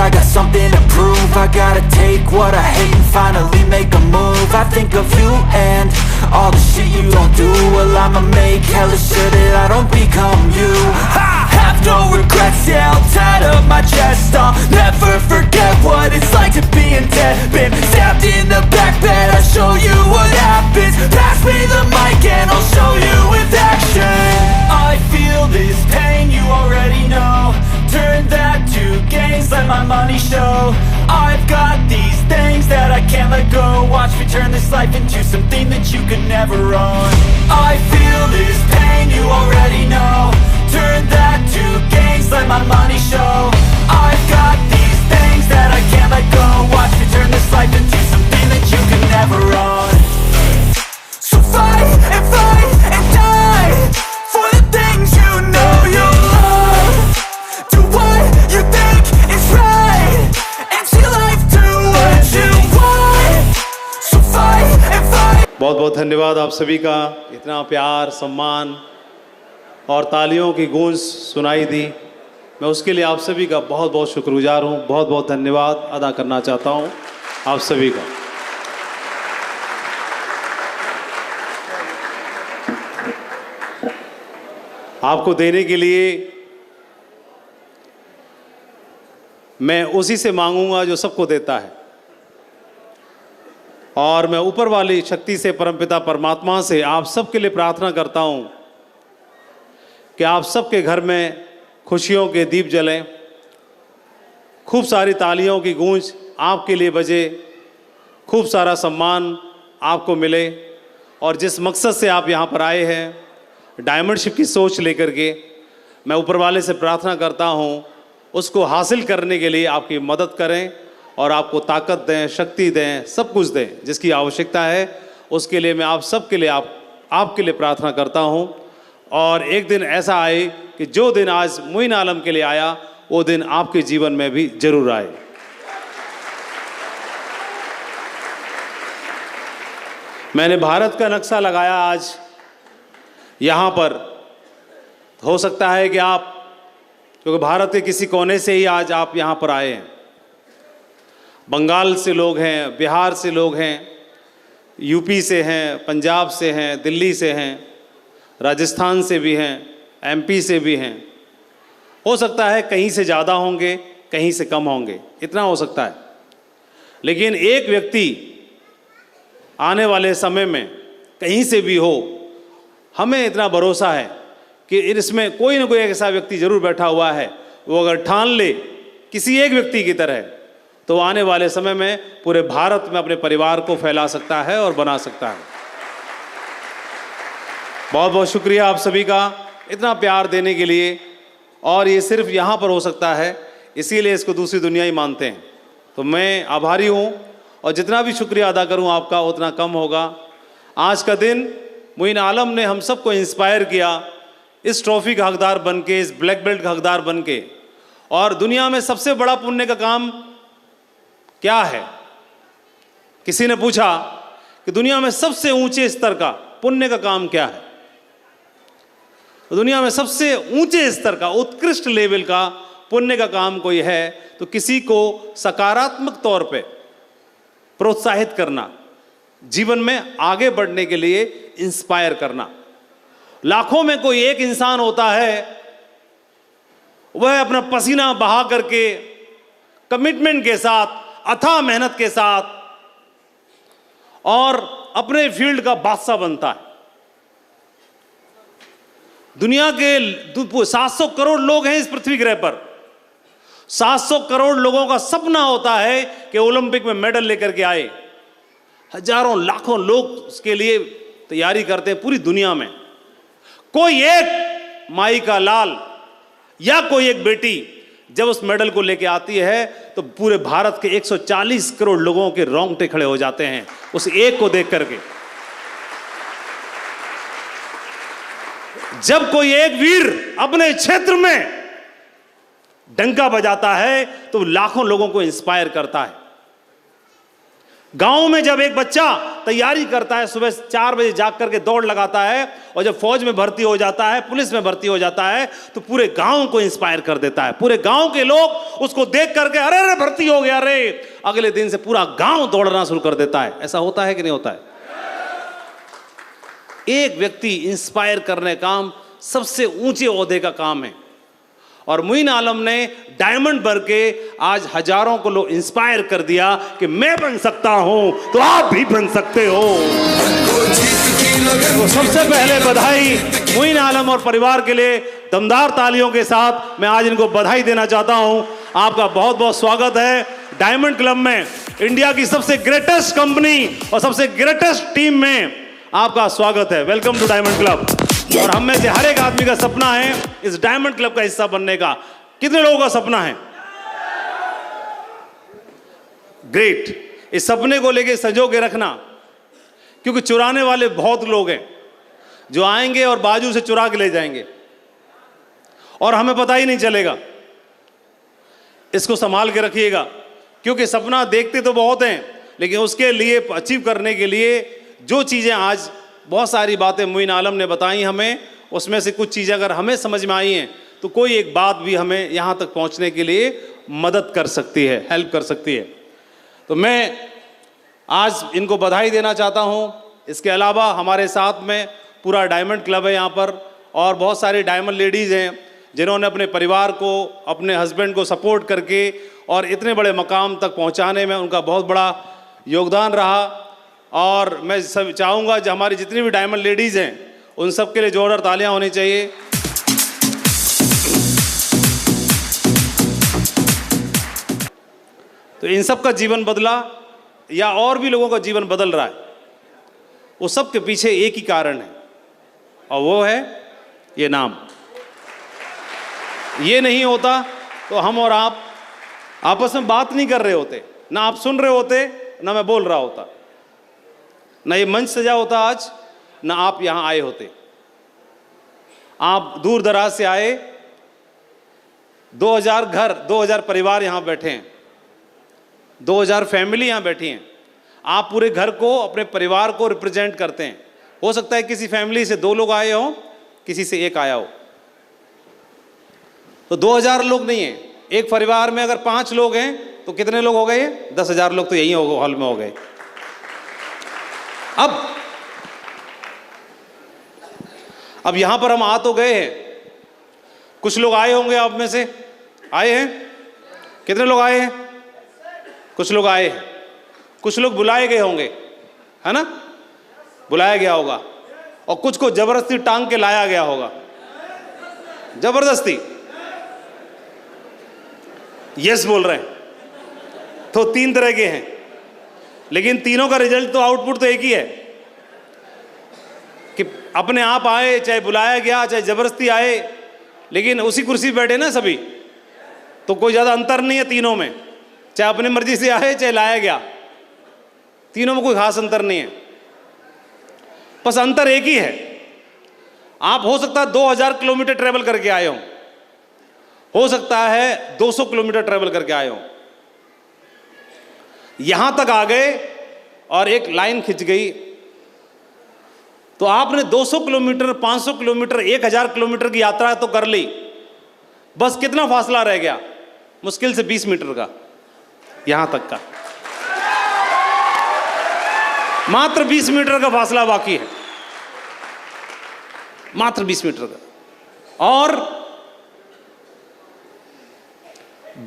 I got something to prove. I gotta take what I hate and finally make a move. I think of you and all the shit you don't do. Well, I'ma make hella sure that I don't become you. I have no regrets, yeah, I'll tie up my chest. I'll never forget what it's like to be in debt. Been stabbed in the back bed, I'll show you what happens. Pass me the mic and I'll show you with action. I feel this pain, you already know. Turn that to gains, let my money show. I've got these things that I can't let go. Watch me turn this life into something that you could never own. I feel this pain, you already know. Turn that to gains, let my money show. I've got these things that I can't let go. Watch me turn this life into something that you could never own. So fight and die for the things you know you love. Do what you think is right and see life do what you want. So fight and fight. बहुत बहुत धन्यवाद आप सभी का, इतना प्यार, सम्मान और तालियों की गूंज सुनाई दी। मैं उसके लिए आप सभी का बहुत बहुत शुक्रगुजार हूँ। बहुत बहुत धन्यवाद अदा करना चाहता हूँ आप सभी का। आपको देने के लिए मैं उसी से मांगूंगा जो सबको देता है, और मैं ऊपर वाली शक्ति से, परमपिता परमात्मा से आप सबके लिए प्रार्थना करता हूं कि आप सबके घर में खुशियों के दीप जलें, खूब सारी तालियों की गूंज आपके लिए बजे, खूब सारा सम्मान आपको मिले, और जिस मकसद से आप यहाँ पर आए हैं, डायमंडशिप की सोच लेकर के, मैं ऊपर वाले से प्रार्थना करता हूँ उसको हासिल करने के लिए आपकी मदद करें और आपको ताकत दें, शक्ति दें, सब कुछ दें जिसकी आवश्यकता है। उसके लिए मैं आप सबके लिए आपके लिए प्रार्थना करता हूँ। और एक दिन ऐसा आए कि जो दिन आज मोइन आलम के लिए आया, वो दिन आपके जीवन में भी जरूर आए। मैंने भारत का नक्शा लगाया आज यहाँ पर। हो सकता है कि आप, क्योंकि भारत के किसी कोने से ही आज आप यहाँ पर आए हैं। बंगाल से लोग हैं, बिहार से लोग हैं, यूपी से हैं, पंजाब से हैं, दिल्ली से हैं, राजस्थान से भी हैं, एमपी से भी हैं। हो सकता है कहीं से ज़्यादा होंगे, कहीं से कम होंगे, इतना हो सकता है। लेकिन एक व्यक्ति आने वाले समय में कहीं से भी हो, हमें इतना भरोसा है कि इसमें कोई ना कोई ऐसा व्यक्ति जरूर बैठा हुआ है, वो अगर ठान ले किसी एक व्यक्ति की तरह, तो आने वाले समय में पूरे भारत में अपने परिवार को फैला सकता है और बना सकता है। बहुत बहुत शुक्रिया आप सभी का इतना प्यार देने के लिए। और ये सिर्फ यहाँ पर हो सकता है, इसीलिए इसको दूसरी दुनिया ही मानते हैं। तो मैं आभारी हूँ, और जितना भी शुक्रिया अदा करूँ आपका उतना कम होगा। आज का दिन मोइन आलम ने हम सबको इंस्पायर किया, इस ट्रॉफी का हकदार बन के, इस ब्लैक बेल्ट का हकदार बन के। और दुनिया में सबसे बड़ा पुण्य का काम क्या है? किसी ने पूछा कि दुनिया में सबसे ऊंचे स्तर का पुण्य का काम क्या है? तो दुनिया में सबसे ऊंचे स्तर का, उत्कृष्ट लेवल का पुण्य का काम कोई है तो किसी को सकारात्मक तौर पे प्रोत्साहित करना, जीवन में आगे बढ़ने के लिए इंस्पायर करना। लाखों में कोई एक इंसान होता है, वह अपना पसीना बहा करके, कमिटमेंट के साथ, अथाह मेहनत के साथ, और अपने फील्ड का बादशाह बनता है। दुनिया के 700 करोड़ लोग हैं इस पृथ्वी ग्रह पर। 700 करोड़ लोगों का सपना होता है कि ओलंपिक में मेडल लेकर के आए। हजारों लाखों लोग उसके लिए तैयारी करते हैं पूरी दुनिया में। कोई एक माई का लाल या कोई एक बेटी जब उस मेडल को लेके आती है तो पूरे भारत के 140 करोड़ लोगों के रोंगटे खड़े हो जाते हैं उस एक को देख करके। जब कोई एक वीर अपने क्षेत्र में डंका बजाता है तो लाखों लोगों को इंस्पायर करता है। गांव में जब एक बच्चा तैयारी करता है, सुबह 4 बजे जाग करके दौड़ लगाता है, और जब फौज में भर्ती हो जाता है, पुलिस में भर्ती हो जाता है, तो पूरे गांव को इंस्पायर कर देता है। पूरे गांव के लोग उसको देख करके अरे अरे भर्ती हो गया रे, अगले दिन से पूरा गांव दौड़ना शुरू कर देता है। ऐसा होता है कि नहीं होता है? एक व्यक्ति इंस्पायर करने काम सबसे ऊंचे ओहदे का काम है, और मोइन आलम ने डायमंड भर के आज हजारों को लोग इंस्पायर कर दिया कि मैं बन सकता हूं तो आप भी बन सकते हो। तो सबसे पहले बधाई मोइन आलम और परिवार के लिए दमदार तालियों के साथ मैं आज इनको बधाई देना चाहता हूं। आपका बहुत बहुत स्वागत है डायमंड क्लब में। इंडिया की सबसे ग्रेटेस्ट कंपनी और सबसे ग्रेटेस्ट टीम में आपका स्वागत है। Welcome to diamond club. और हम में से हर एक आदमी का सपना है इस डायमंड क्लब का हिस्सा बनने का। कितने लोगों का सपना है? ग्रेट। इस सपने को लेके संजो के रखना, क्योंकि चुराने वाले बहुत लोग हैं जो आएंगे और बाजू से चुरा के ले जाएंगे और हमें पता ही नहीं चलेगा। इसको संभाल के रखिएगा, क्योंकि सपना देखते तो बहुत हैं, लेकिन उसके लिए अचीव करने के लिए जो चीज़ें आज बहुत सारी बातें मोइन आलम ने बताई हमें, उसमें से कुछ चीज़ें अगर हमें समझ में आई हैं तो कोई एक बात भी हमें यहाँ तक पहुँचने के लिए मदद कर सकती है, हेल्प कर सकती है। तो मैं आज इनको बधाई देना चाहता हूँ। इसके अलावा हमारे साथ में पूरा डायमंड क्लब है यहाँ पर, और बहुत सारी डायमंड लेडीज़ हैं जिन्होंने अपने परिवार को, अपने हस्बैंड को सपोर्ट करके और इतने बड़े मकाम तक पहुँचाने में उनका बहुत बड़ा योगदान रहा। और मैं सब चाहूँगा जो हमारी जितनी भी डायमंड लेडीज़ हैं उन सब के लिए जोरदार तालियां होनी चाहिए। तो इन सब का जीवन बदला या और भी लोगों का जीवन बदल रहा है, उस सब के पीछे एक ही कारण है, और वो है ये नाम। ये नहीं होता तो हम और आप आपस में बात नहीं कर रहे होते, ना आप सुन रहे होते, ना मैं बोल रहा होता, ना ये मंच सजा होता आज, ना आप यहां आए होते। आप दूर दराज से आए, 2000 घर, 2000 परिवार यहां बैठे हैं, 2000 फैमिली यहां बैठी हैं। आप पूरे घर को, अपने परिवार को रिप्रेजेंट करते हैं। हो सकता है किसी फैमिली से 2 लोग आए हों, किसी से 1 आया हो, तो 2000 लोग नहीं हैं। एक परिवार में अगर 5 लोग हैं तो कितने लोग हो गए? 10,000 लोग तो यही हॉल में हो गए। अब यहां पर हम आ तो गए हैं, कुछ लोग आए होंगे, आप में से आए हैं? कितने लोग आए हैं? कुछ लोग आए हैं, कुछ लोग बुलाए गए होंगे, है ना? बुलाया गया होगा, और कुछ को जबरदस्ती टांग के लाया गया होगा। जबरदस्ती यस बोल रहे हैं। तो 3 तरह के हैं, लेकिन तीनों का रिजल्ट तो, आउटपुट तो एक ही है कि अपने आप आए, चाहे बुलाया गया, चाहे जबरदस्ती आए, लेकिन उसी कुर्सी बैठे ना सभी, तो कोई ज़्यादा अंतर नहीं है तीनों में। चाहे अपनी मर्जी से आए, चाहे लाया गया, तीनों में कोई खास अंतर नहीं है। बस अंतर एक ही है, आप हो सकता है 2000 किलोमीटर ट्रेवल करके आए हो सकता है 200 किलोमीटर ट्रेवल करके आए हो, यहां तक आ गए और एक लाइन खिंच गई, तो आपने 200 किलोमीटर, 500 किलोमीटर, 1000 किलोमीटर की यात्रा तो कर ली, बस कितना फासला रह गया? मुश्किल से 20 मीटर का, यहां तक का, मात्र 20 मीटर का फासला बाकी है, मात्र 20 मीटर का। और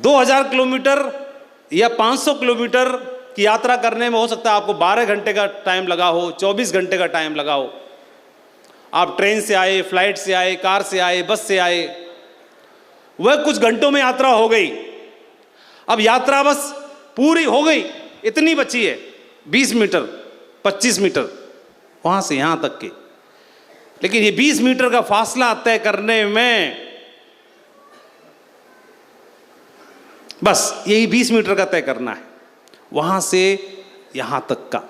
2000 किलोमीटर या 500 किलोमीटर की यात्रा करने में हो सकता है आपको 12 घंटे का टाइम लगा हो, 24 घंटे का टाइम लगा हो। आप ट्रेन से आए, फ्लाइट से आए, कार से आए, बस से आए, वह कुछ घंटों में यात्रा हो गई। अब यात्रा बस पूरी हो गई, इतनी बची है 20 मीटर, 25 मीटर वहां से यहां तक के। लेकिन ये 20 मीटर का फासला तय करने में बस यही 20 मीटर का तय करना है, वहां से यहां तक का।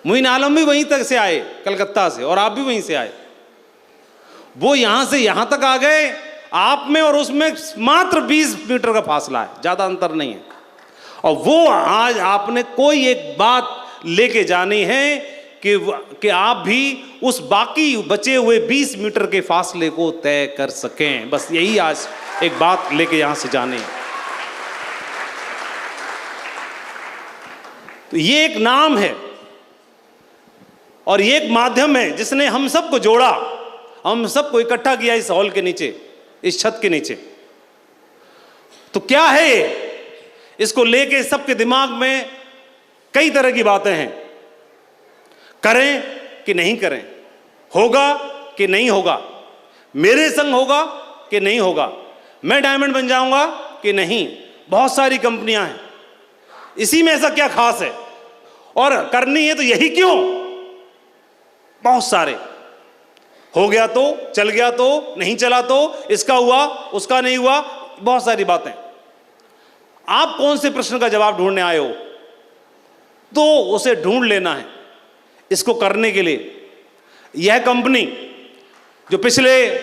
मोइन आलम भी वहीं तक से आए, कलकत्ता से, और आप भी वहीं से आए। वो यहां से यहां तक आ गए, आप में और उसमें मात्र 20 मीटर का फासला है, ज्यादा अंतर नहीं है। और वो आज आपने कोई एक बात लेके जानी है कि आप भी उस बाकी बचे हुए 20 मीटर के फासले को तय कर सकें। बस यही आज एक बात लेके यहां से जानी है। तो ये एक नाम है और ये एक माध्यम है जिसने हम सबको जोड़ा, हम सबको इकट्ठा किया इस हॉल के नीचे, इस छत के नीचे। तो क्या है ये? इसको लेके सबके दिमाग में कई तरह की बातें हैं। करें कि नहीं करें, होगा कि नहीं होगा, मेरे संग होगा कि नहीं होगा, मैं डायमंड बन जाऊंगा कि नहीं। बहुत सारी कंपनियां हैं, इसी में ऐसा क्या खास है? और करनी है तो यही क्यों? बहुत सारे, हो गया तो, चल गया तो, नहीं चला तो, इसका हुआ उसका नहीं हुआ, बहुत सारी बातें। आप कौन से प्रश्न का जवाब ढूंढने आए हो तो उसे ढूंढ लेना है। इसको करने के लिए यह कंपनी जो पिछले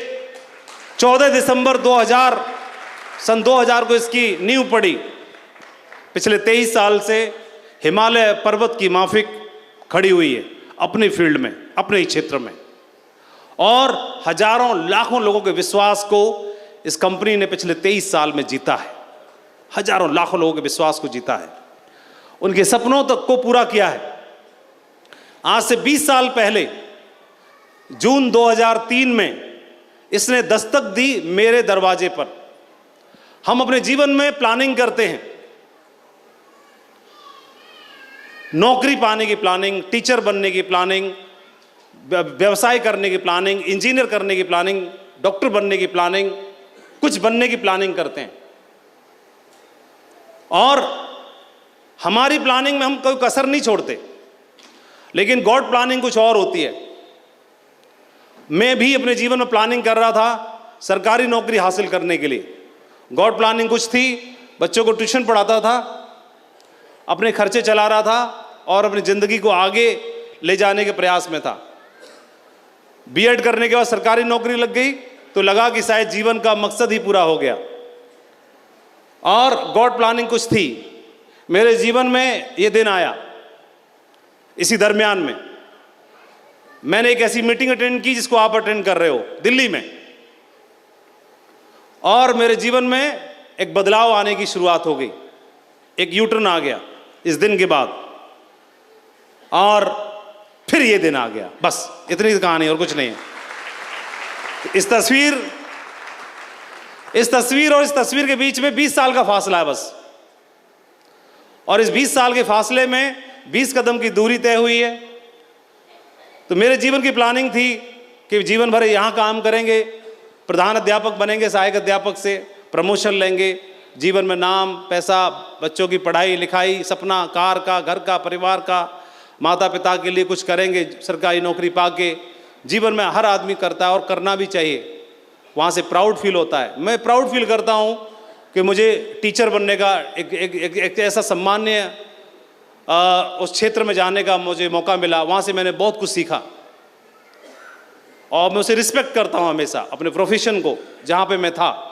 14 दिसंबर 2000 को इसकी नींव पड़ी, पिछले 23 साल से हिमालय पर्वत की माफिक खड़ी हुई है अपने फील्ड में, अपने ही क्षेत्र में, और हजारों लाखों लोगों के विश्वास को इस कंपनी ने पिछले 23 साल में जीता है। हजारों लाखों लोगों के विश्वास को जीता है, उनके सपनों तक को पूरा किया है। आज से 20 साल पहले जून 2003 में इसने दस्तक दी मेरे दरवाजे पर। हम अपने जीवन में प्लानिंग करते हैं, नौकरी पाने की प्लानिंग, टीचर बनने की प्लानिंग, व्यवसाय करने की प्लानिंग, इंजीनियर करने की प्लानिंग, डॉक्टर बनने की प्लानिंग, कुछ बनने की प्लानिंग करते हैं। और हमारी प्लानिंग में हम कोई कसर नहीं छोड़ते, लेकिन गॉड प्लानिंग कुछ और होती है। मैं भी अपने जीवन में प्लानिंग कर रहा था सरकारी नौकरी हासिल करने के लिए। गॉड प्लानिंग कुछ थी, बच्चों को ट्यूशन पढ़ाता था, अपने खर्चे चला रहा था और अपनी ज़िंदगी को आगे ले जाने के प्रयास में था। बीएड करने के बाद सरकारी नौकरी लग गई तो लगा कि शायद जीवन का मकसद ही पूरा हो गया। और गॉड प्लानिंग कुछ थी। मेरे जीवन में ये दिन आया, इसी दरमियान में मैंने एक ऐसी मीटिंग अटेंड की जिसको आप अटेंड कर रहे हो दिल्ली में, और मेरे जीवन में एक बदलाव आने की शुरुआत हो गई, एक यूटर्न आ गया इस दिन के बाद, और फिर ये दिन आ गया। बस इतनी कहानी, और कुछ नहीं है। इस तस्वीर और इस तस्वीर के बीच में 20 साल का फासला है बस, और इस 20 साल के फासले में 20 कदम की दूरी तय हुई है। तो मेरे जीवन की प्लानिंग थी कि जीवन भर यहाँ काम करेंगे, प्रधान अध्यापक बनेंगे, सहायक अध्यापक से प्रमोशन लेंगे, जीवन में नाम, पैसा, बच्चों की पढ़ाई लिखाई, सपना कार का, घर का, परिवार का, माता पिता के लिए कुछ करेंगे, सरकारी नौकरी पाके। जीवन में हर आदमी करता है और करना भी चाहिए, वहाँ से प्राउड फील होता है। मैं प्राउड फील करता हूँ कि मुझे टीचर बनने का एक ऐसा सम्मान्य उस क्षेत्र में जाने का मुझे मौका मिला। वहाँ से मैंने बहुत कुछ सीखा और मैं उसे रिस्पेक्ट करता हूँ हमेशा, अपने प्रोफेशन को। जहाँ पे मैं था,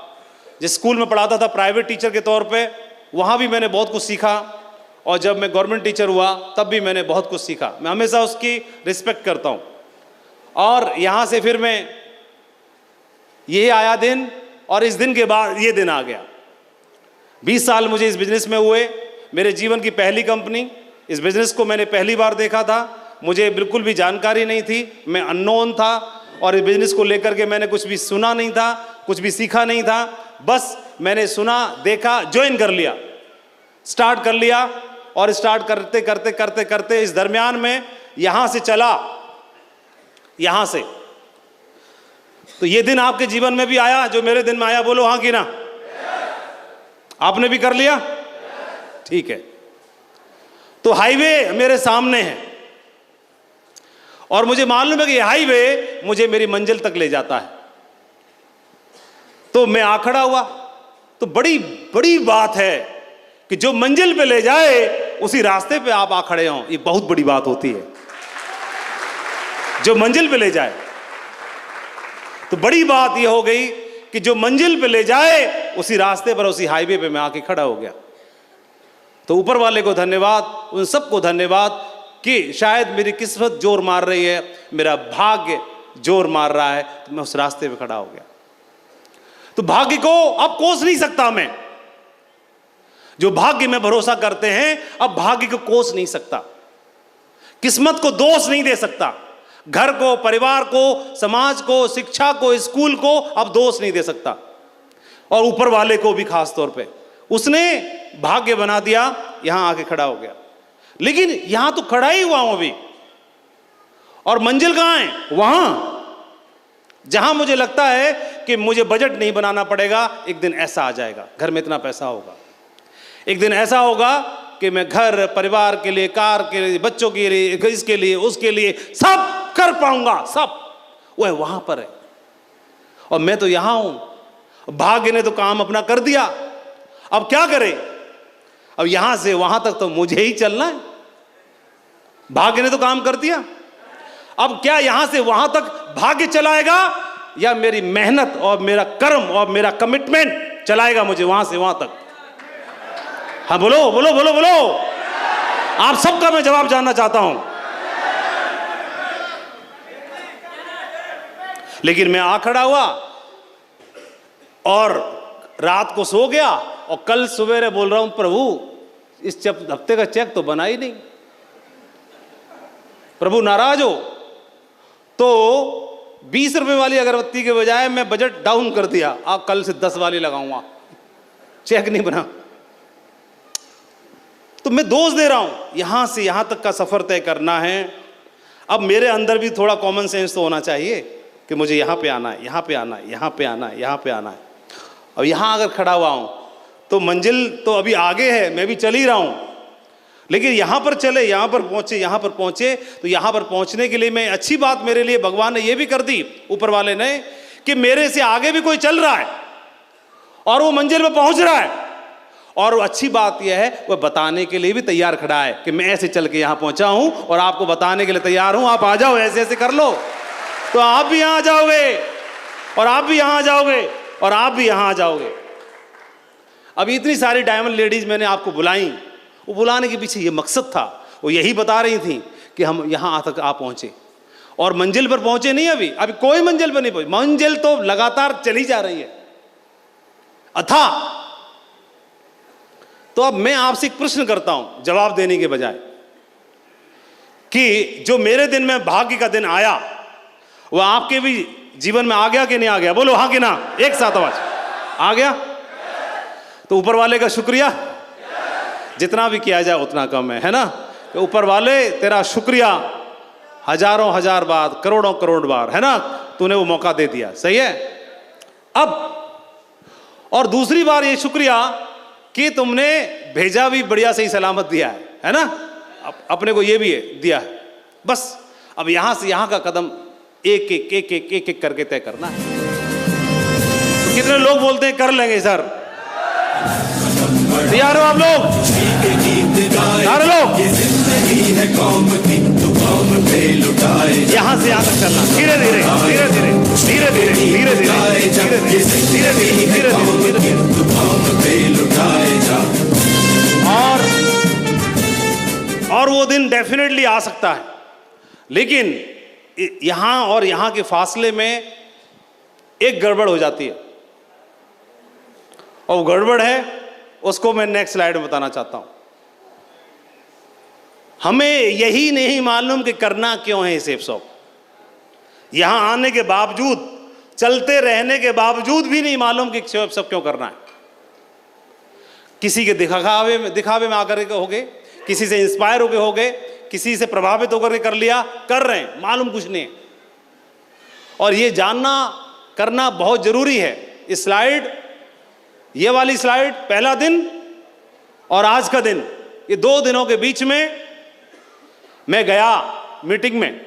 जिस स्कूल में पढ़ाता था प्राइवेट टीचर के तौर पे, वहाँ भी मैंने बहुत कुछ सीखा, और जब मैं गवर्नमेंट टीचर हुआ तब भी मैंने बहुत कुछ सीखा। मैं हमेशा उसकी रिस्पेक्ट करता हूँ। और यहाँ से फिर मैं, ये आया दिन, और इस दिन के बाद ये दिन आ गया। 20 साल मुझे इस बिज़नेस में हुए, मेरे जीवन की पहली कंपनी। इस बिज़नेस को मैंने पहली बार देखा था, मुझे बिल्कुल भी जानकारी नहीं थी, मैं अननोन था, और इस बिज़नेस को लेकर के मैंने कुछ भी सुना नहीं था, कुछ भी सीखा नहीं था। बस मैंने सुना, देखा, ज्वाइन कर लिया, स्टार्ट कर लिया, और स्टार्ट करते करते करते करते इस दरमियान में यहाँ से चला, यहाँ से। तो ये दिन आपके जीवन में भी आया जो मेरे दिन में आया? बोलो हाँ कि ना? आपने भी कर लिया? ठीक है। तो हाईवे मेरे सामने है, और मुझे मालूम है कि ये हाईवे मुझे मेरी मंजिल तक ले जाता है। तो मैं आ खड़ा हुआ। तो बड़ी बड़ी बात है कि जो मंजिल पे ले जाए उसी रास्ते पे आप आ खड़े हों, ये बहुत बड़ी बात होती है। जो मंजिल पे ले जाए, तो बड़ी बात ये हो गई कि जो मंजिल पे ले जाए उसी रास्ते पर, उसी हाईवे पे मैं आके खड़ा हो गया। तो ऊपर वाले को धन्यवाद, उन सबको धन्यवाद कि शायद मेरी किस्मत जोर मार रही है, मेरा भाग्य जोर मार रहा है, तो मैं उस रास्ते पे खड़ा हो गया। तो भाग्य को अब कोस नहीं सकता मैं। जो भाग्य में भरोसा करते हैं अब भाग्य को कोस नहीं सकता, किस्मत को दोष नहीं दे सकता, घर को, परिवार को, समाज को, शिक्षा को, स्कूल को अब दोष नहीं दे सकता, और ऊपर वाले को भी खास तौर पे। उसने भाग्य बना दिया, यहां आके खड़ा हो गया। लेकिन यहां तो खड़ा ही हुआ हूं अभी, और मंजिल कहां है? वहां जहां मुझे लगता है कि मुझे बजट नहीं बनाना पड़ेगा। एक दिन ऐसा आ जाएगा, घर में इतना पैसा होगा, एक दिन ऐसा होगा कि मैं घर, परिवार के लिए, कार के लिए, बच्चों के लिए, इसके लिए, उसके लिए सब कर पाऊंगा, सब। वह वहां पर है और मैं तो यहां हूं। भाग्य ने तो काम अपना कर दिया, अब क्या करे? अब यहां से वहां तक तो मुझे ही चलना है। भाग्य ने तो काम कर दिया, अब क्या यहां से वहां तक भाग्य चलाएगा या मेरी मेहनत और मेरा कर्म और मेरा कमिटमेंट चलाएगा मुझे वहां से वहां तक? हाँ बोलो बोलो बोलो बोलो, आप सबका मैं जवाब जानना चाहता हूं। लेकिन मैं आ खड़ा हुआ और रात को सो गया और कल सवेरे बोल रहा हूं, प्रभु इस हफ्ते का चेक तो बना ही नहीं। प्रभु नाराज हो तो 20 रुपए वाली अगरबत्ती के बजाय मैं बजट डाउन कर दिया, आप कल से 10 वाली लगाऊंगा, चेक नहीं बना। तो मैं दोष दे रहा हूं। यहां से यहां तक का सफर तय करना है। अब मेरे अंदर भी थोड़ा कॉमन सेंस तो होना चाहिए कि मुझे यहां पे आना है, यहां पे आना है, यहां पे आना है, यहां पे आना है। अब यहां अगर खड़ा हुआ हूं तो मंजिल तो अभी आगे है, मैं भी चल ही रहा हूं, लेकिन यहां पर चले, यहां पर पहुंचे, यहां पर पहुंचे, तो यहां पर पहुंचने के लिए मैं, अच्छी बात मेरे लिए भगवान ने यह भी कर दी, ऊपर वाले ने, कि मेरे से आगे भी कोई चल रहा है और वो मंजिल में पहुंच रहा है। और अच्छी बात यह है वह बताने के लिए भी तैयार खड़ा है कि मैं ऐसे चल के यहां पहुंचा हूं और आपको बताने के लिए तैयार हूं, आप आ जाओ, ऐसे ऐसे कर लो, तो आप भी यहां आ जाओगे और आप भी यहां आ जाओगे और आप भी यहां आ जाओगे। अभी इतनी सारी डायमंड लेडीज मैंने आपको बुलाई, वो बुलाने के पीछे ये मकसद था, वो यही बता रही थी कि हम यहां तक आ पहुंचे और मंजिल पर पहुंचे नहीं। अभी कोई मंजिल पर नहीं पहुंचे, मंजिल तो लगातार चली जा रही है अथाह। तो अब मैं आपसे एक प्रश्न करता हूं जवाब देने के बजाय, कि जो मेरे दिन में भाग्य का दिन आया वह आपके भी जीवन में आ गया कि नहीं आ गया? बोलो हाँ कि ना, एक साथ आवाज, आ गया? तो ऊपर वाले का शुक्रिया, जितना भी किया जाए उतना कम है ना? तो ऊपर वाले तेरा शुक्रिया हजारों हजार बार, करोड़ों करोड़ बार, है ना? तूने वो मौका दे दिया, सही है। अब और दूसरी बार ये शुक्रिया कि तुमने भेजा भी बढ़िया सही सलामत दिया है ना? अपने को ये भी है दिया है। बस अब यहां से यहां का कदम एक एक एक एक एक एक करके तय करना है। तो कितने लोग बोलते हैं कर लेंगे सर? तैयार हो आप लोग? सारे लोग यहां से यहां तक चलना, धीरे धीरे धीरे धीरे धीरे धीरे धीरे धीरे धीरे धीरे धीरे। और वो दिन डेफिनेटली आ सकता है, लेकिन यहां और यहां के फासले में एक गड़बड़ हो जाती है, और वो गड़बड़ है उसको मैं नेक्स्ट स्लाइड में बताना चाहता हूं। हमें यही नहीं मालूम कि करना क्यों है सेफ शॉप। यहां आने के बावजूद, चलते रहने के बावजूद भी नहीं मालूम कि सेफ शॉप क्यों करना है। किसी के दिखावे में आकर के हो गए, किसी से इंस्पायर होके हो गए, किसी से प्रभावित होकर के कर लिया, कर रहे हैं, मालूम कुछ नहीं है। और ये जानना करना बहुत जरूरी है। इस स्लाइड, ये वाली स्लाइड, पहला दिन और आज का दिन, ये 2 दिनों के बीच में मैं गया मीटिंग में,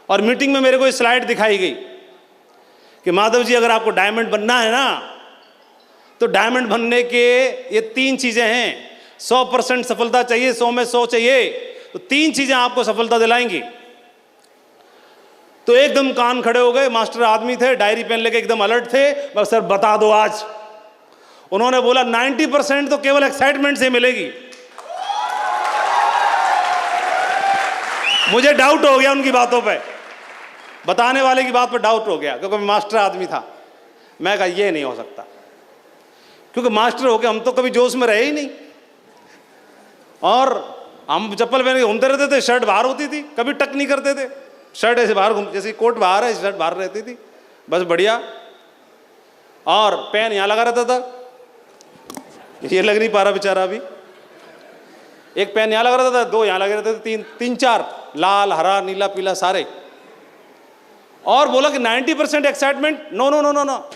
और मीटिंग में मेरे को एक स्लाइड दिखाई गई कि माधव जी अगर आपको डायमंड बनना है ना, तो डायमंड बनने के ये 3 चीजें हैं। 100% सफलता चाहिए, 100 में 100 चाहिए, तो 3 चीजें आपको सफलता दिलाएंगी। तो एकदम कान खड़े हो गए, मास्टर आदमी थे, डायरी पेन लेके एकदम अलर्ट थे, बस सर बता दो आज। उन्होंने बोला 90% तो केवल एक्साइटमेंट से मिलेगी। मुझे डाउट हो गया उनकी बातों पे, बताने वाले की बात पर डाउट हो गया, क्योंकि मास्टर आदमी था। मैं कहा ये नहीं हो सकता, क्योंकि मास्टर हो के हम तो कभी जोश में रहे ही नहीं, और हम चप्पल पहन के घूमते रहते थे, शर्ट बाहर होती थी, कभी टक नहीं करते थे, शर्ट ऐसे बाहर घूम, जैसे कोट बाहर है शर्ट बाहर रहती थी, बस बढ़िया। और पेन यहाँ लगा रहता था, ये लग नहीं पा रहा बेचारा अभी, एक पेन यहाँ लगा रहता था, दो यहाँ लगे रहते थे, तीन चार, लाल हरा नीला पीला सारे। और बोला कि 90% excitement, no no no no no,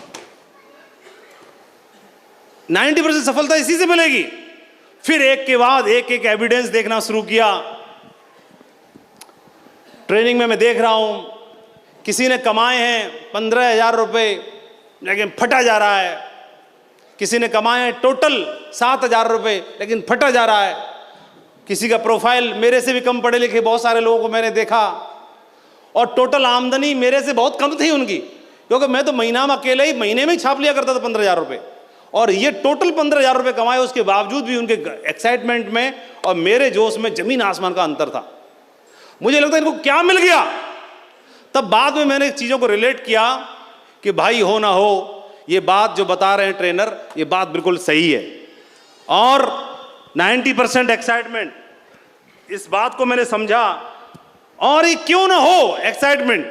90% सफलता इसी से मिलेगी। फिर एक के बाद एक एक एविडेंस देखना शुरू किया। ट्रेनिंग में मैं देख रहा हूं, किसी ने कमाए हैं 15,000 रुपए लेकिन फटा जा रहा है, किसी ने कमाए हैं टोटल 7,000 रुपए लेकिन फटा जा रहा है, किसी का प्रोफाइल मेरे से भी कम पढ़े लिखे बहुत सारे लोगों को मैंने देखा, और टोटल आमदनी मेरे से बहुत कम थी उनकी, क्योंकि मैं तो महीना में अकेले ही महीने में ही छाप लिया करता था 15,000 रुपए, और ये टोटल 15,000 रुपए कमाए, उसके बावजूद भी उनके एक्साइटमेंट में और मेरे जोश में जमीन आसमान का अंतर था। मुझे लगता है इनको क्या मिल गया। तब बाद में मैंने चीज़ों को रिलेट किया कि भाई हो ना हो, ये बात जो बता रहे हैं ट्रेनर, ये बात बिल्कुल सही है। और 90% एक्साइटमेंट, इस बात को मैंने समझा। और ये क्यों ना हो एक्साइटमेंट,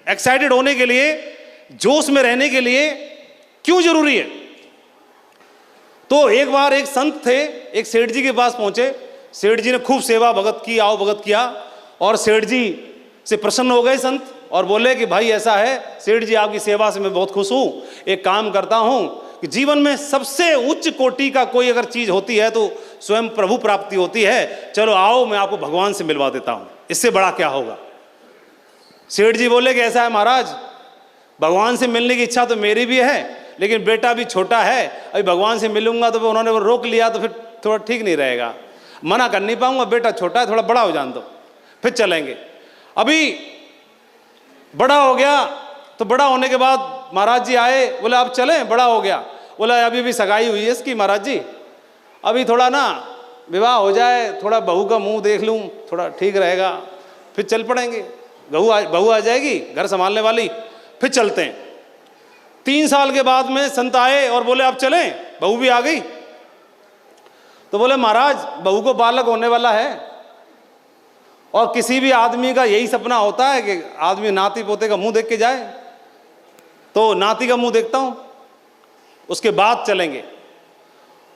एक्साइटेड होने के लिए, जोश में रहने के लिए क्यों जरूरी है। तो एक बार एक संत थे, एक सेठ जी के पास पहुंचे, सेठ जी ने खूब सेवा भगत की, आओ भगत किया, और सेठ जी से प्रसन्न हो गए संत, और बोले कि भाई ऐसा है सेठ जी, आपकी सेवा से मैं बहुत खुश हूं, एक काम करता हूं कि जीवन में सबसे उच्च कोटि का कोई अगर चीज होती है तो स्वयं प्रभु प्राप्ति होती है, चलो आओ मैं आपको भगवान से मिलवा देता हूं, इससे बड़ा क्या होगा। सेठ जी बोले कि ऐसा है महाराज, भगवान से मिलने की इच्छा तो मेरी भी है, लेकिन बेटा भी छोटा है, अभी भगवान से मिलूंगा तो उन्होंने वो रोक लिया तो फिर थोड़ा ठीक नहीं रहेगा, मना कर नहीं पाऊंगा, बेटा छोटा है, थोड़ा बड़ा हो जान दो फिर चलेंगे। अभी बड़ा हो गया, तो बड़ा होने के बाद महाराज जी आए, बोले आप चलें, बड़ा हो गया, बोला अभी भी सगाई हुई है इसकी महाराज जी, अभी थोड़ा ना विवाह हो जाए, थोड़ा बहू का मुंह देख लूँ, थोड़ा ठीक रहेगा, फिर चल पड़ेंगे, बहू आ जाएगी घर संभालने वाली, फिर चलते हैं। 3 साल के बाद में संत आए और बोले आप चलें, बहू भी आ गई। तो बोले महाराज बहू को बालक होने वाला है, और किसी भी आदमी का यही सपना होता है कि आदमी नाती पोते का मुंह देख के जाए, तो नाती का मुंह देखता हूं, उसके बाद चलेंगे।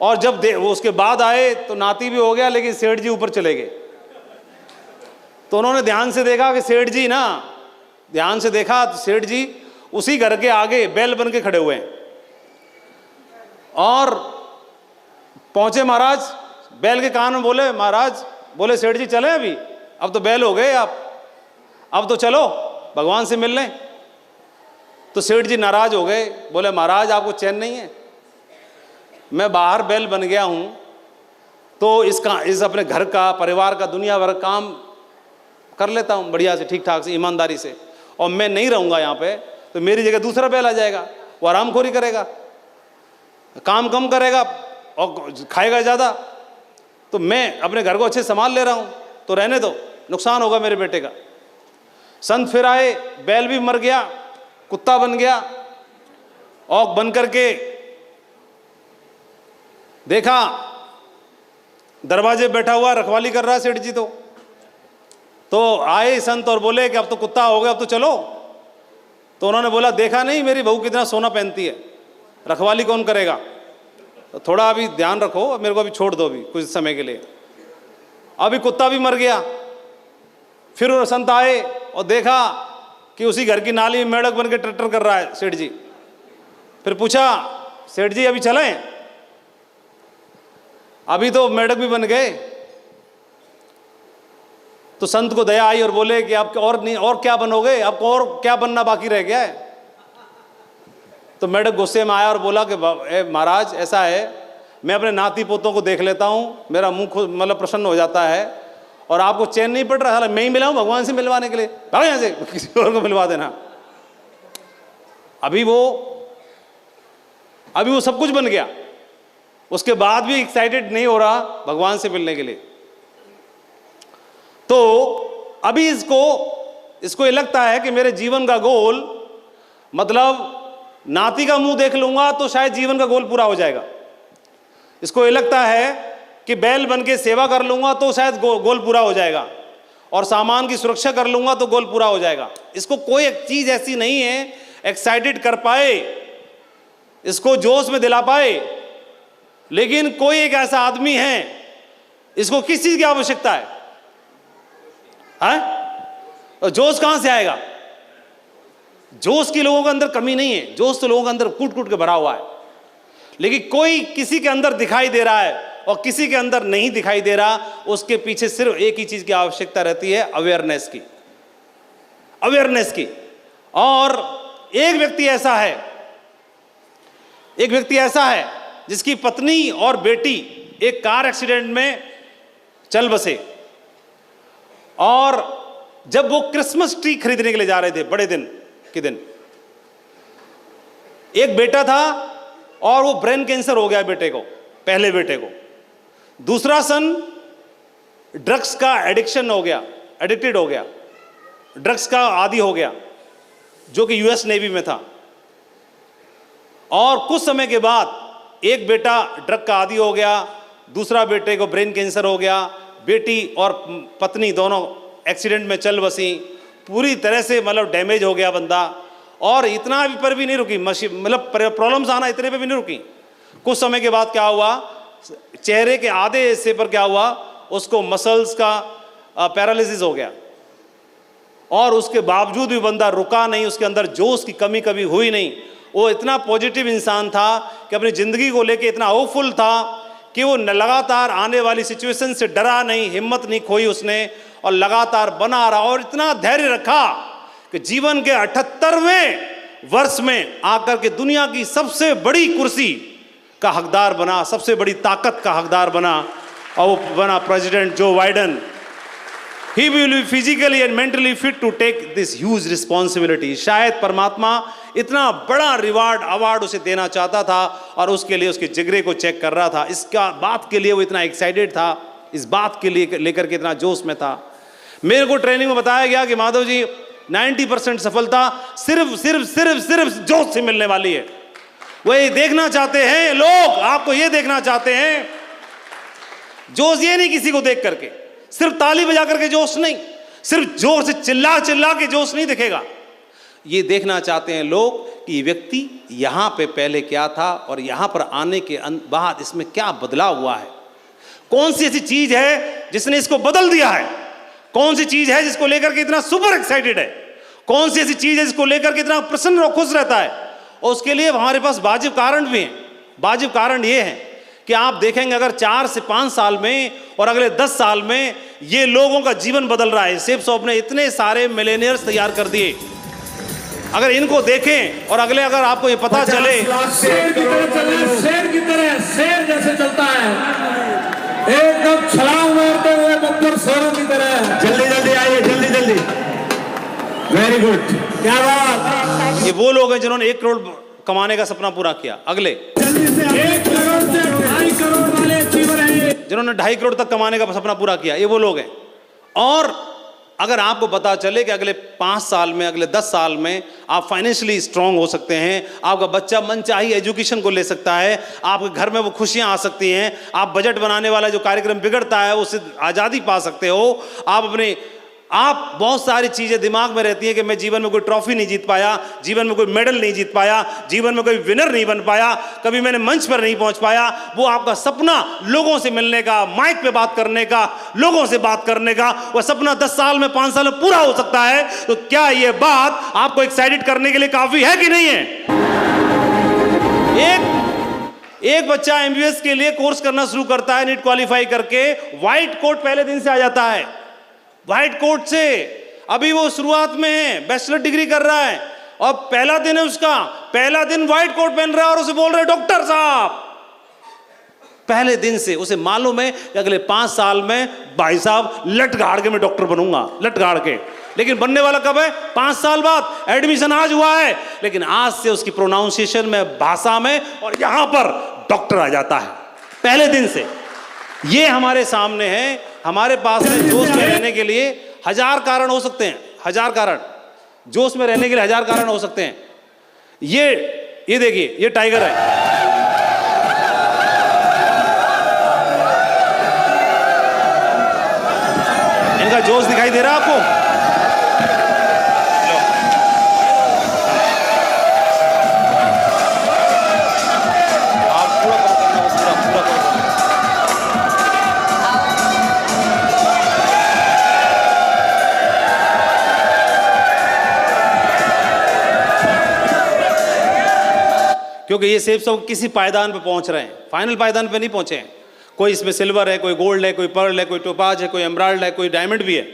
और जब वो उसके बाद आए तो नाती भी हो गया, लेकिन सेठ जी ऊपर चले गए। तो उन्होंने ध्यान से देखा कि सेठ जी ना, ध्यान से देखा तो सेठ जी उसी घर के आगे बैल बन के खड़े हुए हैं, और पहुंचे महाराज, बैल के कान में बोले महाराज, बोले सेठ जी चले अभी, अब तो बैल हो गए आप, अब तो चलो भगवान से मिल लें। तो सेठ जी नाराज हो गए, बोले महाराज आपको चैन नहीं है, मैं बाहर बैल बन गया हूं, तो इस अपने घर का, परिवार का, दुनिया भर काम कर लेता हूं बढ़िया से, ठीक ठाक से, ईमानदारी से, और मैं नहीं रहूंगा यहाँ पे, तो मेरी जगह दूसरा बैल आ जाएगा, वो आरामखोरी करेगा, काम कम करेगा और खाएगा ज़्यादा, तो मैं अपने घर को अच्छे संभाल ले रहा हूँ, तो रहने दो, नुकसान होगा मेरे बेटे का। संत फिर आए, बैल भी मर गया, कुत्ता बन गया, औक बन करके देखा दरवाजे बैठा हुआ रखवाली कर रहा है सेठ जी। तो आए संत और बोले कि अब तो कुत्ता हो गया, अब तो चलो। तो उन्होंने बोला देखा नहीं मेरी बहू कितना सोना पहनती है, रखवाली कौन करेगा, तो थोड़ा अभी ध्यान रखो, मेरे को अभी छोड़ दो अभी कुछ समय के लिए। अभी कुत्ता भी मर गया। फिर वो संत आए और देखा कि उसी घर की नाली में मेढक बन के टट्टर कर रहा है सेठ जी। फिर पूछा सेठ जी अभी चलें, अभी तो मेढक भी बन गए। तो संत को दया आई और बोले कि आप और नहीं, और क्या बनोगे, आपको और क्या बनना बाकी रह गया है। तो मेढक गुस्से में आया और बोला कि महाराज ऐसा है, मैं अपने नाती पोतों को देख लेता हूँ, मेरा मुंह खुद मतलब प्रसन्न हो जाता है, और आपको चैन नहीं पड़ रहा, मैं ही मिला हूँ भगवान से मिलवाने के लिए, भाग यहाँ से, किसी और को मिलवा देना। अभी वो सब कुछ बन गया, उसके बाद भी एक्साइटेड नहीं हो रहा भगवान से मिलने के लिए। तो अभी इसको ये लगता है कि मेरे जीवन का गोल, मतलब नाती का मुंह देख लूंगा तो शायद जीवन का गोल पूरा हो जाएगा। इसको ये लगता है कि बैल बन के सेवा कर लूंगा तो शायद गोल पूरा हो जाएगा, और सामान की सुरक्षा कर लूंगा तो गोल पूरा हो जाएगा। इसको कोई एक चीज ऐसी नहीं है एक्साइटेड कर पाए, इसको जोश में दिला पाए, लेकिन कोई एक ऐसा आदमी है, इसको किस चीज की आवश्यकता है? और जोश कहां से आएगा? जोश की लोगों के अंदर कमी नहीं है, जोश तो लोगों के अंदर कूट कूट के भरा हुआ है, लेकिन कोई किसी के अंदर दिखाई दे रहा है और किसी के अंदर नहीं दिखाई दे रहा। उसके पीछे सिर्फ एक ही चीज की आवश्यकता रहती है, अवेयरनेस की, अवेयरनेस की। और एक व्यक्ति ऐसा है जिसकी पत्नी और बेटी एक कार एक्सीडेंट में चल बसे, और जब वो क्रिसमस ट्री खरीदने के लिए जा रहे थे, बड़े दिन के दिन, एक बेटा था और वो ब्रेन कैंसर हो गया बेटे को, पहले बेटे को। दूसरा सन ड्रग्स का एडिक्शन हो गया, एडिक्टेड हो गया, ड्रग्स का आदी हो गया, जो कि यूएस नेवी में था। और कुछ समय के बाद एक बेटा ड्रग का आदी हो गया, दूसरा बेटे को ब्रेन कैंसर हो गया, बेटी और पत्नी दोनों एक्सीडेंट में चल बसी, पूरी तरह से मतलब डैमेज हो गया बंदा। और इतना पर भी नहीं रुकी, मतलब प्रॉब्लम्स आना इतने पे भी नहीं रुकी। कुछ समय के बाद क्या हुआ, चेहरे के आधे हिस्से पर क्या हुआ, उसको मसल्स का पैरालिसिस हो गया, और उसके बावजूद भी बंदा रुका नहीं, उसके अंदर जोश की कमी कभी हुई नहीं। वो इतना पॉजिटिव इंसान था कि अपनी ज़िंदगी को लेके इतना होपफुल था कि वो लगातार आने वाली सिचुएशन से डरा नहीं, हिम्मत नहीं खोई उसने, और लगातार बना रहा और इतना धैर्य रखा कि जीवन के 78वें वर्ष में आकर के दुनिया की सबसे बड़ी कुर्सी का हकदार बना, सबसे बड़ी ताकत का हकदार बना, और वो बना president Joe Biden. He will be physically and mentally fit to take this huge responsibility। शायद परमात्मा इतना बड़ा रिवार्ड अवार्ड उसे देना चाहता था, और उसके लिए उसके जिगरे को चेक कर रहा था। इसका बात के लिए वो इतना एक्साइटेड था, इस बात के लिए लेकर के इतना जोश में था। मेरे को ट्रेनिंग में बताया गया कि माधव जी 90% सफलता सिर्फ जोश से मिलने वाली है। वही देखना चाहते हैं लोग, आपको ये देखना चाहते हैं जोश, ये नहीं किसी को देख करके, सिर्फ ताली बजा करके जोश नहीं, सिर्फ जोर से चिल्ला के जोश नहीं दिखेगा। ये देखना चाहते हैं लोग कि ये व्यक्ति यहां पे पहले क्या था और यहां पर आने के बाद इसमें क्या बदलाव हुआ है। कौन सी ऐसी चीज है जिसने इसको बदल दिया है, कौन सी चीज है जिसको लेकर के इतना सुपर एक्साइटेड है, कौन सी ऐसी चीज है जिसको लेकर के इतना प्रसन्न और खुश रहता है। और उसके लिए हमारे पास वाजिब कारण भी हैं। वाजिब कारण ये है कि आप देखेंगे अगर 4 से 5 साल में और अगले 10 साल में ये लोगों का जीवन बदल रहा है। सेफ शॉप ने इतने सारे मिलेनियर्स तैयार कर दिए, अगर इनको देखें और अगले अगर आपको ये पता चले, शेर की तरह चलना, शेर की तरह, शेर जैसे चलता है, एकदम छलांग मारते हुए बब्बर शेरों की तरह। जल्दी आइए, जल्दी। वेरी गुड, क्या बात। ये वो लोग हैं जिन्होंने 1 करोड़ कमाने का सपना पूरा किया। अगले 1 करोड़ से 2.5 करोड़ वाले अचीवर हैं ये, जिन्होंने 2.5 करोड़ तक कमाने का सपना पूरा किया, ये वो लोग हैं। और अगर आपको पता चले कि अगले 5 साल में, अगले 10 साल में आप फाइनेंशियली स्ट्रांग हो सकते हैं, आपका बच्चा मनचाही एजुकेशन को ले सकता है, आपके घर में वो खुशियां आ सकती हैं, आप बजट बनाने वाला जो कार्यक्रम बिगड़ता है उससे आज़ादी पा सकते हो, आप बहुत सारी चीज़ें दिमाग में रहती हैं कि मैं जीवन में कोई ट्रॉफी नहीं जीत पाया, जीवन में कोई मेडल नहीं जीत पाया, जीवन में कोई विनर नहीं बन पाया, कभी मैंने मंच पर नहीं पहुंच पाया। वो आपका सपना लोगों से मिलने का, माइक पे बात करने का, लोगों से बात करने का, वह सपना 10 साल में, 5 साल में पूरा हो सकता है। तो क्या ये बात आपको एक्साइटेड करने के लिए काफी है कि नहीं है? एक बच्चा MBBS के लिए कोर्स करना शुरू करता है, नीट क्वालिफाई करके, व्हाइट कोट पहले दिन से आ जाता है। व्हाइट कोट से अभी वो शुरुआत में है, बैचलर डिग्री कर रहा है, और पहला दिन है उसका, पहला दिन व्हाइट कोट पहन रहा है और उसे बोल रहे डॉक्टर साहब। पहले दिन से उसे मालूम है कि अगले 5 साल में भाई साहब लट गाड़ के मैं डॉक्टर बनूंगा, लट गाड़ के। लेकिन बनने वाला कब है? 5 साल बाद। एडमिशन आज हुआ है, लेकिन आज से उसकी प्रोनाउंसिएशन में, भाषा में और यहां पर डॉक्टर आ जाता है पहले दिन से। ये हमारे सामने है। हमारे पास में जोश में रहने के लिए हजार कारण हो सकते हैं, हजार कारण, जोश में रहने के लिए हजार कारण हो सकते हैं। ये देखिए, ये टाइगर है, इनका जोश दिखाई दे रहा है आपको? आप पूरा पूरा क्योंकि ये सेब सब किसी पायदान पे पहुंच रहे हैं, फाइनल पायदान पे नहीं पहुंचे हैं। कोई इसमें सिल्वर है, कोई गोल्ड है, कोई पर्ल है, कोई टोपाज है, कोई एमराल्ड है, कोई डायमंड भी है।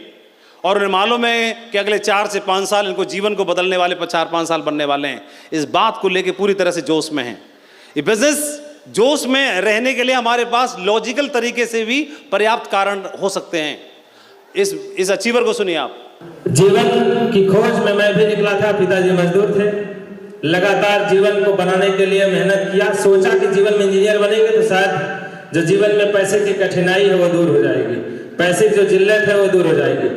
और उन्हें मालूम है कि अगले 4 से 5 साल इनको जीवन को बदलने वाले 4-5 साल बनने वाले हैं। इस बात को लेके पूरी तरह से जोश में हैं। ये बिजनेस जोश में रहने के लिए हमारे पास लॉजिकल तरीके से भी पर्याप्त कारण हो सकते हैं। इस अचीवर को सुनिए आप। जीवन की खोज में मैं भी निकला था, पिताजी मजदूर थे, लगातार जीवन को बनाने के लिए मेहनत किया। सोचा कि जीवन में इंजीनियर बनेंगे तो शायद जो जीवन में पैसे की कठिनाई है वो दूर हो जाएगी, पैसे की जो जिल्लत है वो दूर हो जाएगी।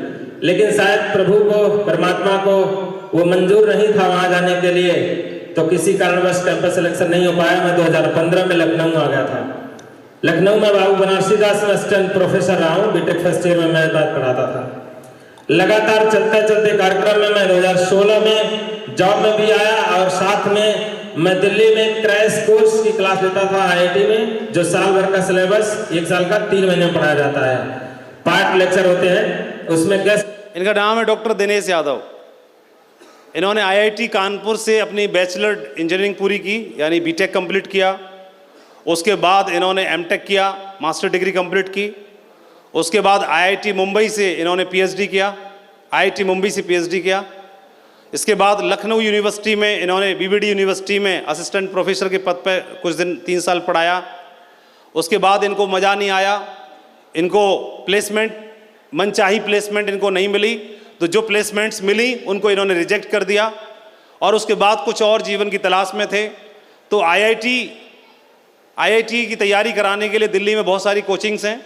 लेकिन शायद प्रभु को, परमात्मा को वो मंजूर नहीं था वहां जाने के लिए, तो किसी कारणवश कैंपस सिलेक्शन नहीं हो पाया। मैं 2015 में लखनऊ आ गया था। लखनऊ में बाबू बनारसी दास में असिस्टेंट प्रोफेसर रहा हूँ, बीटेक फर्स्ट ईयर में मैं बात पढ़ाता था। लगातार चलते चलते कार्यक्रम में मैं 2016 में जॉब में भी आया और साथ में मैं दिल्ली में क्रैश कोर्स की क्लास लेता था IIT में, जो साल भर का सिलेबस 1 साल का 3 महीने में पढ़ाया जाता है। पार्ट लेक्चर होते हैं, उसमें गेस्ट। इनका नाम है डॉक्टर दिनेश यादव। इन्होंने IIT कानपुर से अपनी बैचलर इंजीनियरिंग पूरी की, यानी बीटेक कंप्लीट किया। उसके बाद इन्होंने एमटेक किया, मास्टर डिग्री कंप्लीट की। उसके बाद IIT मुंबई से इन्होंने PhD किया, IIT मुंबई से PhD किया। इसके बाद लखनऊ यूनिवर्सिटी में इन्होंने BBD यूनिवर्सिटी में असिस्टेंट प्रोफेसर के पद पर कुछ दिन 3 साल पढ़ाया। उसके बाद इनको मज़ा नहीं आया, इनको प्लेसमेंट, मनचाही प्लेसमेंट इनको नहीं मिली, तो जो प्लेसमेंट्स मिली उनको इन्होंने रिजेक्ट कर दिया। और उसके बाद कुछ और जीवन की तलाश में थे, तो IIT की तैयारी कराने के लिए दिल्ली में बहुत सारी कोचिंग्स हैं।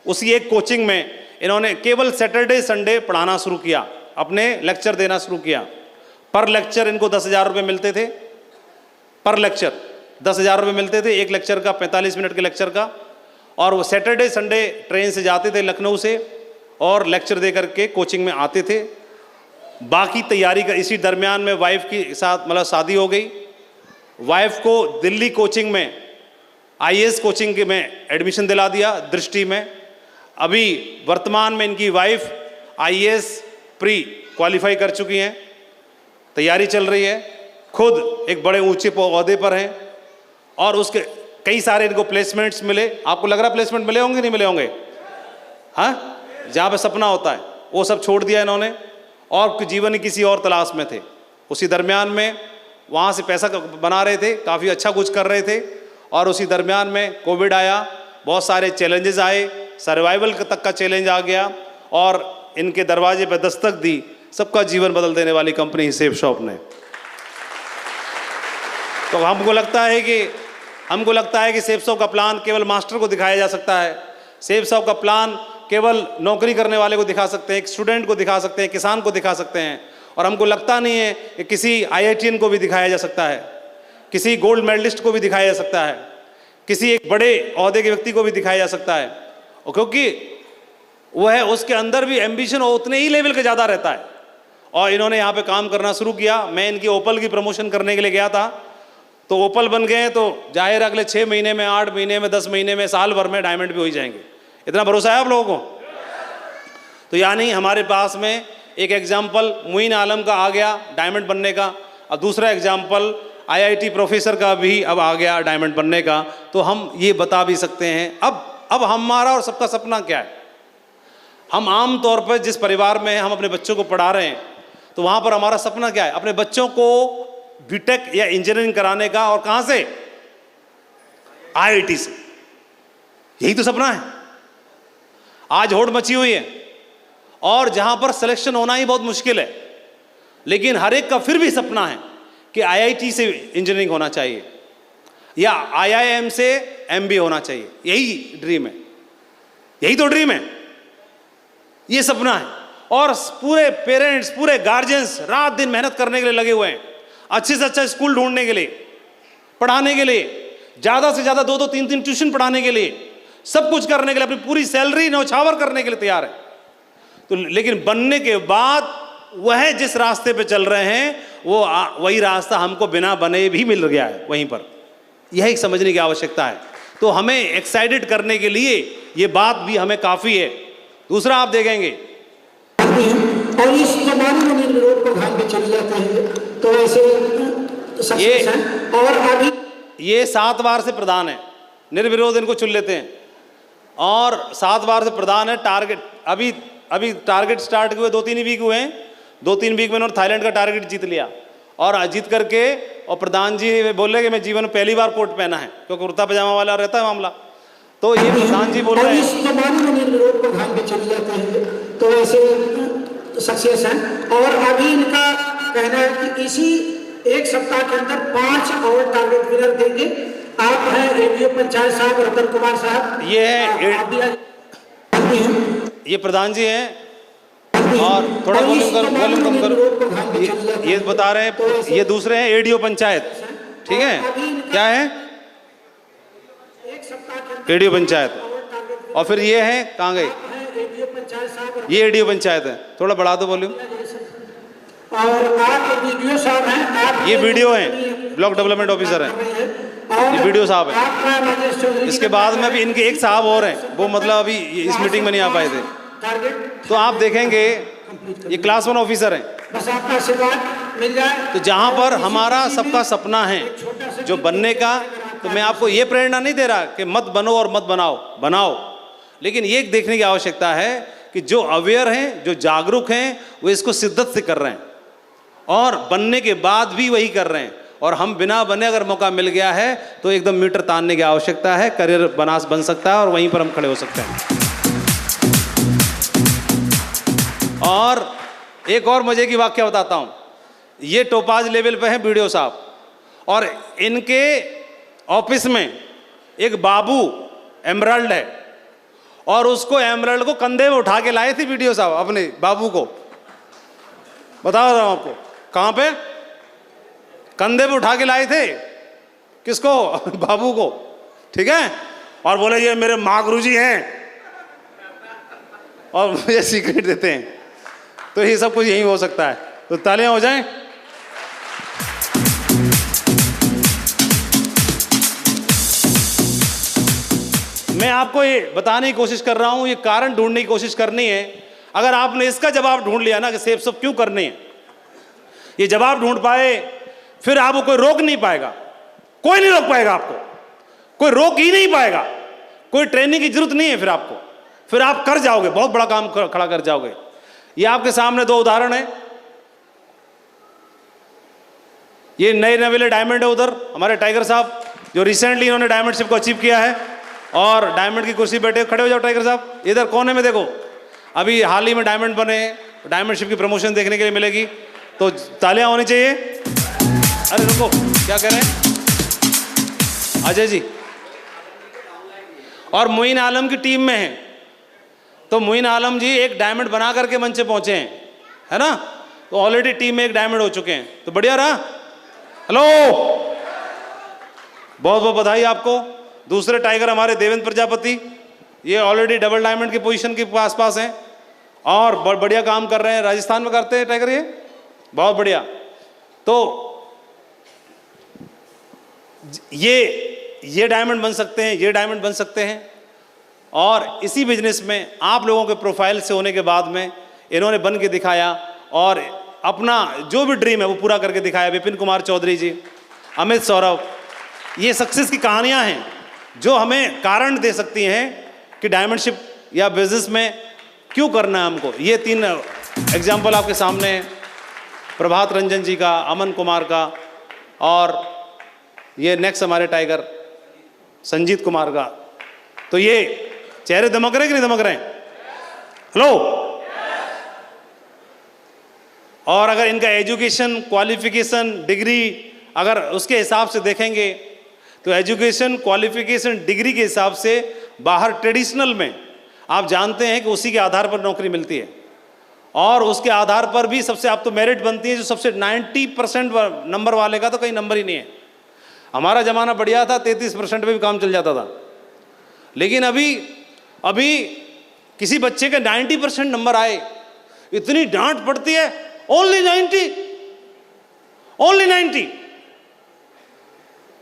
उसी एक कोचिंग में इन्होंने केवल सैटरडे संडे पढ़ाना शुरू किया, अपने लेक्चर देना शुरू किया। पर लेक्चर इनको 10,000 रुपये मिलते थे, पर लेक्चर 10,000 रुपये मिलते थे, एक लेक्चर का, 45 मिनट के लेक्चर का। और वो सैटरडे संडे ट्रेन से जाते थे लखनऊ से और लेक्चर दे करके कोचिंग में आते थे। बाकी तैयारी का इसी दरमियान में वाइफ के साथ मतलब शादी हो गई। वाइफ को दिल्ली कोचिंग में IAS कोचिंग में एडमिशन दिला दिया दृष्टि में। अभी वर्तमान में इनकी वाइफ IAS प्री क्वालिफाई कर चुकी हैं, तैयारी चल रही है, खुद एक बड़े ऊंचे ओहदे पर हैं और उसके कई सारे इनको प्लेसमेंट्स मिले। आपको लग रहा प्लेसमेंट मिले होंगे, नहीं मिले होंगे? हाँ, जहाँ पे सपना होता है वो सब छोड़ दिया इन्होंने और जीवन की किसी और तलाश में थे। उसी दरमियान में वहाँ से पैसा बना रहे थे, काफ़ी अच्छा कुछ कर रहे थे। और उसी दरमियान में कोविड आया, बहुत सारे चैलेंजेस आए, सर्वाइवल तक का चैलेंज आ गया और इनके दरवाजे पर दस्तक दी सबका जीवन बदल देने वाली कंपनी सेब शॉप ने। तो हमको लगता है कि सेब शॉप का प्लान केवल मास्टर को दिखाया जा सकता है। सेब शॉप का प्लान केवल नौकरी करने वाले को दिखा सकते हैं, एक स्टूडेंट को दिखा सकते हैं, किसान को दिखा सकते हैं। और हमको लगता नहीं है कि किसी IITian को भी दिखाया जा सकता है, किसी गोल्ड मेडलिस्ट को भी दिखाया जा सकता है, किसी एक बड़े ओहदे के व्यक्ति को भी दिखाया जा सकता है। और क्योंकि वह है उसके अंदर भी एम्बिशन उतने ही लेवल का ज़्यादा रहता है। और इन्होंने यहाँ पे काम करना शुरू किया। मैं इनकी ओपल की प्रमोशन करने के लिए गया था, तो ओपल बन गए तो जाहिर अगले 6 महीने में, 8 महीने में, 10 महीने में, साल भर में डायमंड भी हो ही जाएंगे। इतना भरोसा है आप लोगों को? तो यानी हमारे पास में एक एग्जाम्पल मुइन आलम का आ गया डायमंड बनने का, और दूसरा एग्जाम्पल IIT प्रोफेसर का भी अब आ गया डायमंड बनने का। तो हम ये बता भी सकते हैं अब हमारा और सबका सपना क्या है। हम आम तौर पर जिस परिवार में हम अपने बच्चों को पढ़ा रहे हैं, तो वहाँ पर हमारा सपना क्या है? अपने बच्चों को बीटेक या इंजीनियरिंग कराने का। और कहाँ से? IIT से। यही तो सपना है। आज होड़ मची हुई है और जहाँ पर सिलेक्शन होना ही बहुत मुश्किल है, लेकिन हर एक का फिर भी सपना है कि IIT से इंजीनियरिंग होना चाहिए या IIM से MBA होना चाहिए। यही ड्रीम है, यही तो ड्रीम है, ये सपना है। और पूरे पेरेंट्स, पूरे गार्जियंस रात दिन मेहनत करने के लिए लगे हुए हैं, अच्छे से अच्छा स्कूल ढूंढने के लिए, पढ़ाने के लिए, ज़्यादा से ज़्यादा 2-2 3-3 ट्यूशन पढ़ाने के लिए, सब कुछ करने के लिए, अपनी पूरी सैलरी न्यौछावर करने के लिए तैयार है। तो लेकिन बनने के बाद वह जिस रास्ते पे चल रहे हैं वो वही रास्ता हमको बिना बने भी मिल गया है वहीं पर। यह एक समझने की आवश्यकता है। तो हमें एक्साइटेड करने के लिए ये बात भी हमें काफ़ी है। दूसरा आप देखेंगे और इस जमाने में निर्विरोध प्रधान पे चले जाते हैं तो ऐसे सक्सेस हैं। और अभी ये 7 बार से प्रधान है, निर्विरोध इनको चुन लेते हैं और 7 बार से प्रधान है। टारगेट अभी टारगेट स्टार्ट हुए 2-3 वीक हुए हैं, 2-3 वीक में उन्होंने थाईलैंड का टारगेट जीत लिया और जीत करके और प्रधान जी बोले कि मैं जीवन में पहली बार कोट पहना है, क्योंकि कुर्ता पजामा वाला रहता है मामला। तो ये प्रधान जी बोल रहे हैं इस जमाने में निर्विरोध प्रधान पे चले जाते हैं तो ऐसे सक्सेस हैं। और अभी इनका कहना है कि इसी एक सप्ताह के अंदर 5 और टारगेट विनर देंगे। आप हैं एडीओ पंचायत साहब रतन कुमार साहब, ये है, ये प्रधान जी हैं। और थोड़ा वॉल्यूम कम करो। ये बता रहे हैं, ये दूसरे हैं एडीओ पंचायत, ठीक है, क्या है एडीओ पंचायत। और फिर ये है, कहाँ गए, ये एडीओ पंचायत है। थोड़ा बढ़ा दो वॉल्यूम। और आप वीडियो साहब हैं, ये वीडियो हैं, ब्लॉक डेवलपमेंट ऑफिसर हैं, ये वीडियो साहब हैं। इसके बाद में भी इनके एक साहब और हैं, वो मतलब अभी इस मीटिंग में नहीं आ पाए थे। तो आप देखेंगे ये क्लास 1 ऑफिसर हैं। बस आपका आशीर्वाद मिल जाए। तो जहाँ पर हमारा सबका सपना है जो बनने का, तो मैं आपको ये प्रेरणा नहीं दे रहा कि मत बनो और मत बनाओ, लेकिन ये देखने की आवश्यकता है कि जो अवेयर हैं, जो जागरूक हैं, वो इसको शिद्दत से कर रहे हैं और बनने के बाद भी वही कर रहे हैं। और हम बिना बने अगर मौका मिल गया है तो एकदम मीटर तानने की आवश्यकता है, करियर बन सकता है और वहीं पर हम खड़े हो सकते हैं। और एक और मजे की वाक्य बताता हूं। ये टोपाज लेवल पे है वीडियो साहब, और इनके ऑफिस में एक बाबू एमराल्ड है और उसको एमराल्ड को कंधे में उठा के लाए थे वीडियो साहब अपने बाबू को। बता रहा हूं आपको, कहां पे कंधे पे उठा के लाए थे, किसको, बाबू को, ठीक है। और बोले ये मेरे माँ गुरुजी हैं और मुझे सीक्रेट देते हैं। तो ये सब कुछ यही हो सकता है। तो तालियां हो जाएं। मैं आपको ये बताने की कोशिश कर रहा हूं, ये कारण ढूंढने की कोशिश करनी है। अगर आपने इसका जवाब ढूंढ लिया ना कि सेब सब क्यों करने हैं, ये जवाब ढूंढ पाए, फिर आपको कोई रोक नहीं पाएगा, कोई नहीं रोक पाएगा आपको, कोई रोक ही नहीं पाएगा, कोई ट्रेनिंग की जरूरत नहीं है। फिर आप कर जाओगे, बहुत बड़ा काम खड़ा कर जाओगे। ये आपके सामने 2 उदाहरण है। ये नए नवेले डायमंड है, उधर हमारे टाइगर साहब जो रिसेंटली इन्होंने डायमंडशिप को अचीव किया है और डायमंड की कुर्सी बैठे। खड़े हो जाओ टाइगर साहब, इधर कोने में देखो, अभी हाल ही में डायमंड बने, डायमंडशिप की प्रमोशन देखने के लिए मिलेगी, तो तालियां होनी चाहिए। अरे रुको, क्या कह रहे हैं अजय जी? और मोइन आलम की टीम में है, तो मोइन आलम जी एक डायमंड बना करके मंच पे पहुंचे हैं, है ना। तो ऑलरेडी टीम में एक डायमंड हो चुके हैं, तो बढ़िया रहा। हेलो, बहुत बहुत बधाई आपको। दूसरे टाइगर हमारे देवेंद्र प्रजापति, ये ऑलरेडी डबल डायमंड की पोजीशन के पास हैं और बहुत बढ़िया काम कर रहे हैं। राजस्थान में करते हैं टाइगर, ये बहुत बढ़िया। तो ये डायमंड बन सकते हैं, ये डायमंड बन सकते हैं। और इसी बिजनेस में आप लोगों के प्रोफाइल से होने के बाद में इन्होंने बन के दिखाया और अपना जो भी ड्रीम है वो पूरा करके दिखाया। विपिन कुमार चौधरी जी, अमित सौरभ, ये सक्सेस की कहानियां हैं जो हमें कारण दे सकती हैं कि डायमंडशिप या बिजनेस में क्यों करना है हमको। ये 3 एग्जाम्पल आपके सामने हैं, प्रभात रंजन जी का, अमन कुमार का, और ये नेक्स्ट हमारे टाइगर संजीत कुमार का। तो ये चेहरे दमक रहे कि नहीं दमक रहे? हेलो। और अगर इनका एजुकेशन, क्वालिफिकेशन, डिग्री अगर उसके हिसाब से देखेंगे तो एजुकेशन, क्वालिफिकेशन, डिग्री के हिसाब से बाहर ट्रेडिशनल में आप जानते हैं कि उसी के आधार पर नौकरी मिलती है। और उसके आधार पर भी सबसे अब तो मेरिट बनती है जो सबसे 90% नंबर वाले का तो कहीं नंबर ही नहीं है। हमारा ज़माना बढ़िया था, 33% पे भी काम चल जाता था। लेकिन अभी किसी बच्चे के 90% नंबर आए, इतनी डांट पड़ती है, ओनली 90।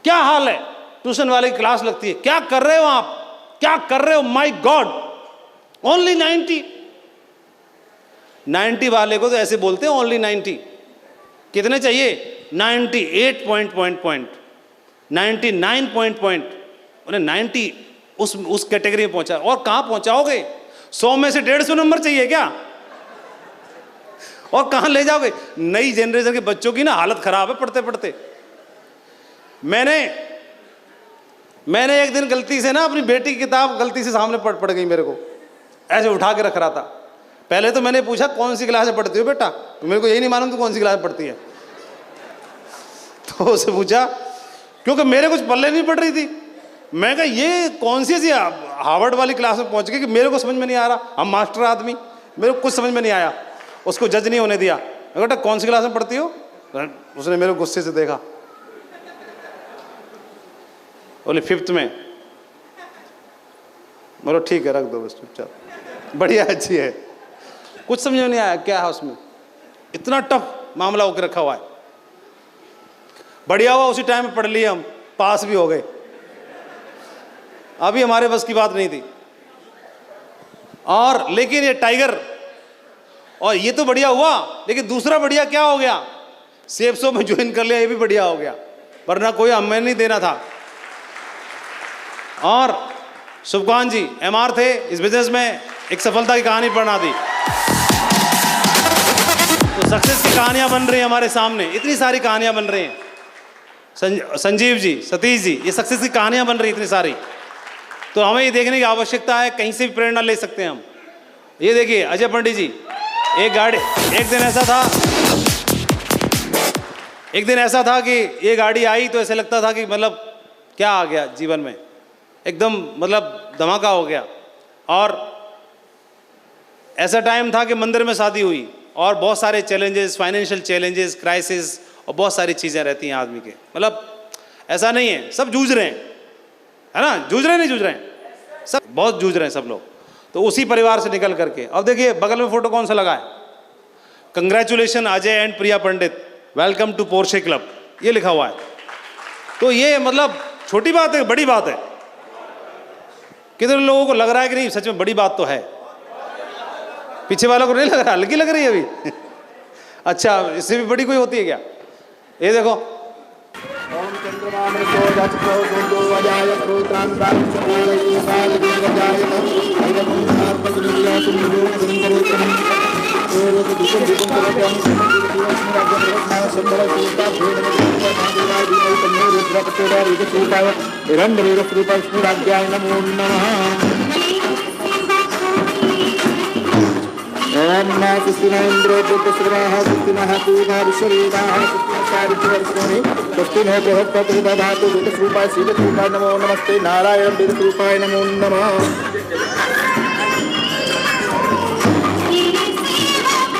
क्या हाल है? ट्यूशन वाले की क्लास लगती है, क्या कर रहे हो आप, क्या कर रहे हो, माय गॉड, ओनली 90 वाले को तो ऐसे बोलते हैं ओनली 90। कितने चाहिए? 98 पॉइंट 99 पॉइंट उन्हें 90 उस कैटेगरी में पहुंचा। और कहां पहुंचाओगे? 100 में से 150 नंबर चाहिए क्या? और कहां ले जाओगे? नई जनरेशन के बच्चों की ना हालत खराब है पढ़ते पढ़ते। मैंने एक दिन गलती से ना अपनी बेटी की किताब गलती से सामने पड़ गई मेरे को, ऐसे उठा के रख रहा था। पहले तो मैंने पूछा कौन सी क्लास में पढ़ती हो बेटा, तो मेरे को यही नहीं मालूम तू कौन सी क्लास में पढ़ती है। तो उससे पूछा, क्योंकि मेरे कुछ पल्ले नहीं पड़ रही थी। मैं कहा ये कौन सी ऐसी हार्वर्ड वाली क्लास में पहुंच गई कि मेरे को समझ में नहीं आ रहा, हम मास्टर आदमी, मेरे को कुछ समझ में नहीं आया। उसको जज नहीं होने दिया। बेटा कौन सी क्लास में पढ़ती हो? उसने मेरे को गुस्से से देखा, बोले 5th में। बोलो ठीक है, रख दो बस चुपचाप, बढ़िया अच्छी है। कुछ समझ में नहीं आया क्या है उसमें, इतना टफ मामला होकर रखा हुआ है। बढ़िया हुआ उसी टाइम में पढ़ लिए, हम पास भी हो गए। अभी हमारे बस की बात नहीं थी। और लेकिन ये टाइगर, और ये तो बढ़िया हुआ, लेकिन दूसरा बढ़िया क्या हो गया, सेप्सो में ज्वाइन कर लिया, ये भी बढ़िया हो गया, वरना कोई हमें नहीं देना था। और शुभकांत जी MR थे इस बिजनेस में, एक सफलता की कहानी पढ़ा दी। तो सक्सेस की कहानियां बन रही हैं हमारे सामने, इतनी सारी कहानियां बन रही हैं। संजीव जी, सतीश जी, ये सक्सेस की कहानियां बन रही इतनी सारी। तो हमें ये देखने की आवश्यकता है, कहीं से भी प्रेरणा ले सकते हैं हम। ये देखिए अजय पंडित जी, एक दिन ऐसा था कि ये गाड़ी आई तो ऐसे लगता था कि मतलब क्या आ गया जीवन में, एकदम मतलब धमाका हो गया। और ऐसा टाइम था कि मंदिर में शादी हुई और बहुत सारे चैलेंजेस, फाइनेंशियल चैलेंजेस, क्राइसिस और बहुत सारी चीज़ें रहती हैं आदमी के। मतलब ऐसा नहीं है, सब जूझ रहे हैं, है ना, जूझ रहे हैं, सब बहुत जूझ रहे हैं सब लोग। तो उसी परिवार से निकल करके, अब देखिए बगल में फोटो कौन सा लगा है, congratulation Ajay and Priya Pandit, welcome to Porsche club, ये लिखा हुआ है। तो ये मतलब छोटी बात है, बड़ी बात है। कितने लोगों को लग रहा है कि नहीं सच में बड़ी बात तो है, पीछे वालों को नहीं लग रहा, हल्की लग रही है अभी। अच्छा, इससे भी बड़ी कोई होती है क्या? ये देखो, ओम नमः कृष्णेन्द्र बुद्धश्रवः कृष्णः पूर्णः विश्ववेदाः कृष्णचारित्वर्षोणि कृष्णः बृहस्पतिः दधातु वेदस्वरूपाय श्रीवेदस्वरूपाय नमो नमस्ते नारायण वेदस्वरूपाय नमो नमः।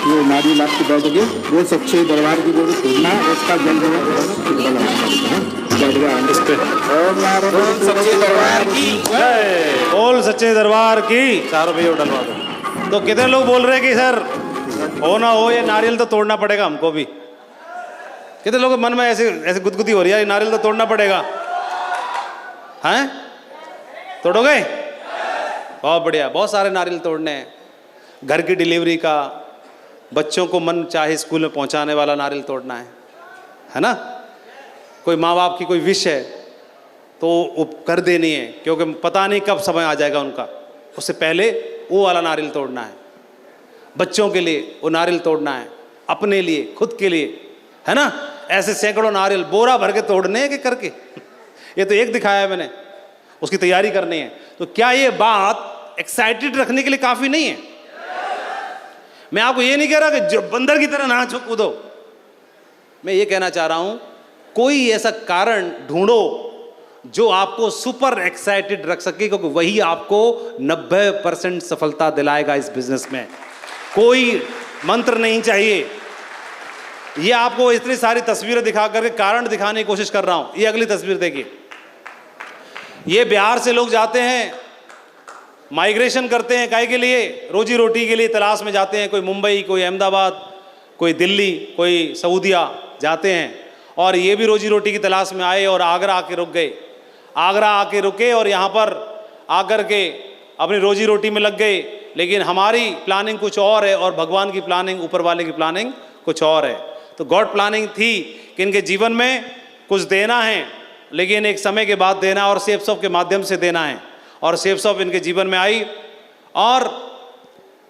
ये नारी लाभ की बैठक है, वो सच्चे दरबार की जो सुनना उसका जल जो बोल सच्चे दरबार की, चारों भैया डलवा दो। तो कितने लोग बोल रहे हैं कि सर हो ना हो ये नारियल तो तोड़ना पड़ेगा हमको भी? कितने लोगों के मन में ऐसे गुदगुदी हो रही है, ये नारियल तो तोड़ना पड़ेगा, हैं? तोड़ोगे? बहुत बढ़िया, बहुत सारे नारियल तोड़ने हैं। घर की डिलीवरी का, बच्चों को मन चाहे स्कूल में पहुंचाने वाला नारियल तोड़ना है ना? कोई माँ बाप की कोई विश है तो वो कर देनी है, क्योंकि पता नहीं कब समय आ जाएगा उनका, उससे पहले वो वाला नारियल तोड़ना है। बच्चों के लिए वो नारियल तोड़ना है, अपने लिए, खुद के लिए, है ना? ऐसे सैकड़ों नारियल बोरा भर के तोड़ने हैं कि करके ये तो एक दिखाया है मैंने, उसकी तैयारी करनी है। तो क्या ये बात एक्साइटेड रखने के लिए काफ़ी नहीं है? मैं आपको ये नहीं कह रहा कि जो बंदर की तरह नाचो कूदो, मैं ये कहना चाह रहा हूँ कोई ऐसा कारण ढूंढो जो आपको सुपर एक्साइटेड रख सके, क्योंकि वही आपको 90% सफलता दिलाएगा इस बिजनेस में। कोई मंत्र नहीं चाहिए। ये आपको इतनी सारी तस्वीरें दिखा करके कारण दिखाने की कोशिश कर रहा हूं। ये अगली तस्वीर देखिए। ये बिहार से लोग जाते हैं, माइग्रेशन करते हैं, काहे के लिए? रोजी रोटी के लिए तलाश में जाते हैं। कोई मुंबई, कोई अहमदाबाद, कोई दिल्ली, कोई सऊदिया जाते हैं। और ये भी रोजी रोटी की तलाश में आए और आगरा आके रुक गए। आगरा आके रुके और यहाँ पर आकर के अपनी रोजी रोटी में लग गए। लेकिन हमारी प्लानिंग कुछ और है और भगवान की प्लानिंग, ऊपर वाले की प्लानिंग कुछ और है। तो गॉड प्लानिंग थी कि इनके जीवन में कुछ देना है, लेकिन एक समय के बाद देना और सेफ शॉप के माध्यम से देना है। और सेफ शॉप इनके जीवन में आई। और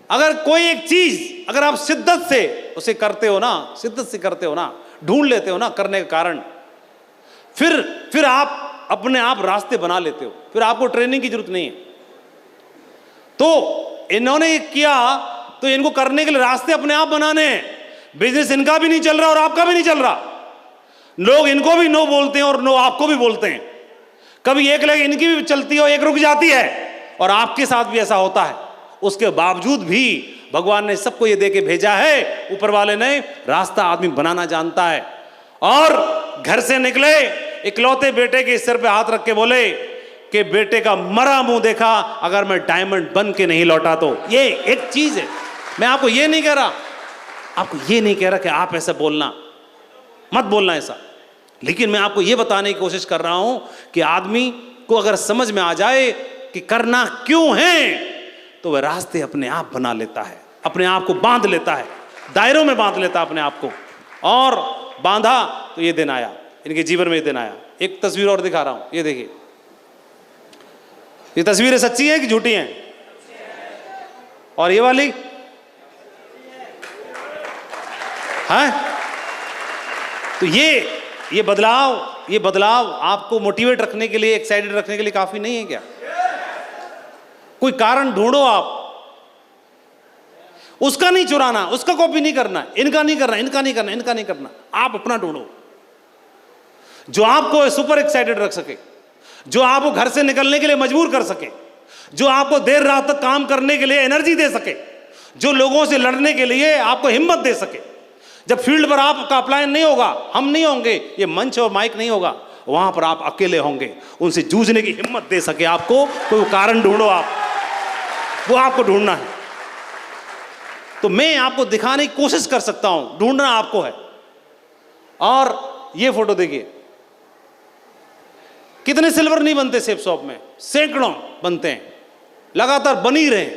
अगर कोई एक चीज़ अगर आप शिद्दत से उसे करते हो ना, शिद्दत से करते हो ना, ढूंढ लेते हो ना करने का कारण, फिर आप अपने आप रास्ते बना लेते हो। फिर आपको ट्रेनिंग की जरूरत नहीं है। तो इन्होंने किया तो इनको करने के लिए रास्ते अपने आप बनाने हैं। बिजनेस इनका भी नहीं चल रहा और आपका भी नहीं चल रहा। लोग इनको भी नो बोलते हैं और नो आपको भी बोलते हैं। कभी एक लेग इनकी भी चलती है और एक रुक जाती है, और आपके साथ भी ऐसा होता है। उसके बावजूद भी भगवान ने सबको ये दे के भेजा है, ऊपर वाले ने। रास्ता आदमी बनाना जानता है। और घर से निकले, इकलौते बेटे के सिर पे हाथ रख के बोले कि बेटे का मरा मुंह देखा, अगर मैं डायमंड बन के नहीं लौटा तो। ये एक चीज है। मैं आपको ये नहीं कह रहा, आपको ये नहीं कह रहा कि आप ऐसा बोलना, मत बोलना ऐसा। लेकिन मैं आपको ये बताने की कोशिश कर रहा हूं कि आदमी को अगर समझ में आ जाए कि करना क्यों है, तो वह रास्ते अपने आप बना लेता है, अपने आप को बांध लेता है, दायरों में बांध लेता है अपने आप को। और बांधा तो ये दिन आया, इनके जीवन में ये दिन आया। एक तस्वीर और दिखा रहा हूं, ये देखिए। ये तस्वीरें सच्ची हैं कि झूठी हैं? और ये वाली है? तो ये बदलाव आपको मोटिवेट रखने के लिए, एक्साइटेड रखने के लिए काफी नहीं है क्या? कोई कारण ढूंढो आप। उसका नहीं चुराना, उसका कॉपी नहीं करना, इनका नहीं करना, इनका नहीं करना, इनका नहीं करना। आप अपना ढूंढो जो आपको सुपर एक्साइटेड रख सके, जो आपको घर से निकलने के लिए मजबूर कर सके, जो आपको देर रात तक काम करने के लिए एनर्जी दे सके, जो लोगों से लड़ने के लिए आपको हिम्मत दे सके। जब फील्ड पर आपका अपलायन नहीं होगा, हम नहीं होंगे, ये मंच और माइक नहीं होगा, वहां पर आप अकेले होंगे, उनसे जूझने की हिम्मत दे सके आपको। कोई कारण ढूंढो आप, वो आपको ढूंढना है। तो मैं आपको दिखाने की कोशिश कर सकता हूं, ढूंढना आपको है। और ये फोटो देखिए, कितने सिल्वर नहीं बनते सेफ शॉप में, सैकड़ों बनते हैं, लगातार बन ही रहे हैं।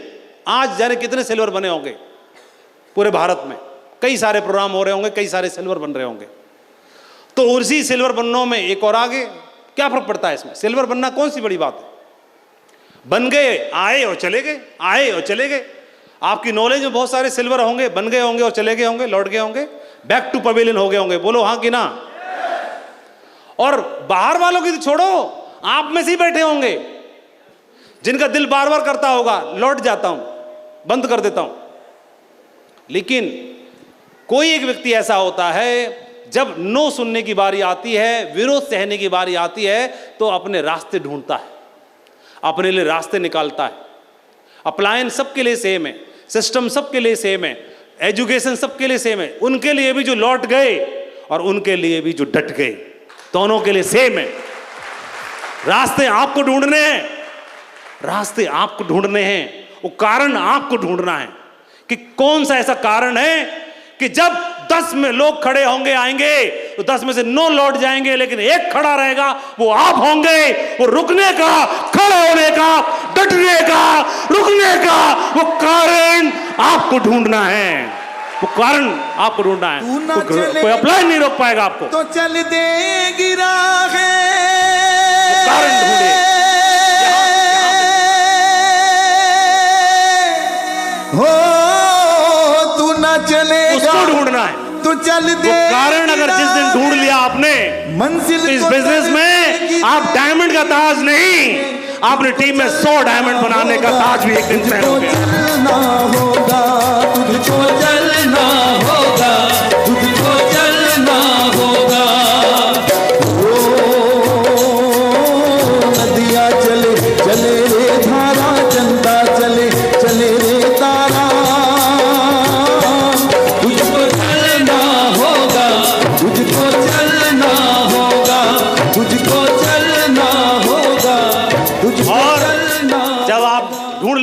आज जाने कितने सिल्वर बने होंगे पूरे भारत में। कई सारे प्रोग्राम हो रहे होंगे, कई सारे सिल्वर बन रहे होंगे। तो उसी सिल्वर बनने में एक और आगे क्या फर्क पड़ता है इसमें? सिल्वर बनना कौन सी बड़ी बात है? बन गए, आए और चले गए, आए और चले गए। आपकी नॉलेज में बहुत सारे सिल्वर होंगे, बन गए होंगे और चले गए होंगे, लौट गए होंगे, बैक टू पवेलियन हो गए होंगे। बोलो हाँ कि ना? और बाहर वालों की तो छोड़ो, आप में से ही बैठे होंगे जिनका दिल बार बार करता होगा लौट जाता हूं, बंद कर देता हूं। लेकिन कोई एक व्यक्ति ऐसा होता है, जब नो सुनने की बारी आती है, विरोध सहने की बारी आती है, तो अपने रास्ते ढूंढता है, अपने लिए रास्ते निकालता है। अपलायन सबके लिए सेम है, सिस्टम सबके लिए सेम है, एजुकेशन सबके लिए सेम है। उनके लिए भी जो लौट गए और उनके लिए भी जो डट गए, दोनों के लिए सेम है। रास्ते आपको ढूंढने हैं, रास्ते आपको ढूंढने हैं। वो कारण आपको ढूंढना है कि कौन सा ऐसा कारण है कि जब 10 में लोग खड़े होंगे, आएंगे, तो 10 में से 9 लौट जाएंगे, लेकिन एक खड़ा रहेगा, वो आप होंगे। वो रुकने का, खड़े होने का, डटने का, रुकने का, वो कारण आपको ढूंढना है। वो कारण आपको ढूंढना है। कोई अप्लाई नहीं रोक पाएगा आपको। तो चल दे गिरा है, कारण ढूंढे। हो तू ना चलेगा, उसको ढूंढना है। तो चल दे। वो कारण अगर जिस दिन ढूंढ लिया आपने, मंजिल तो इस बिजनेस में आप डायमंड का ताज नहीं, आपने टीम में 100 डायमंड बनाने का ताज भी एक दिन पहनोगे। चलना होगा, तुझको चलना होगा, तुझको चलना होगा। नदियाँ चले चले रे धारा, चंदा चले चले रे तारा।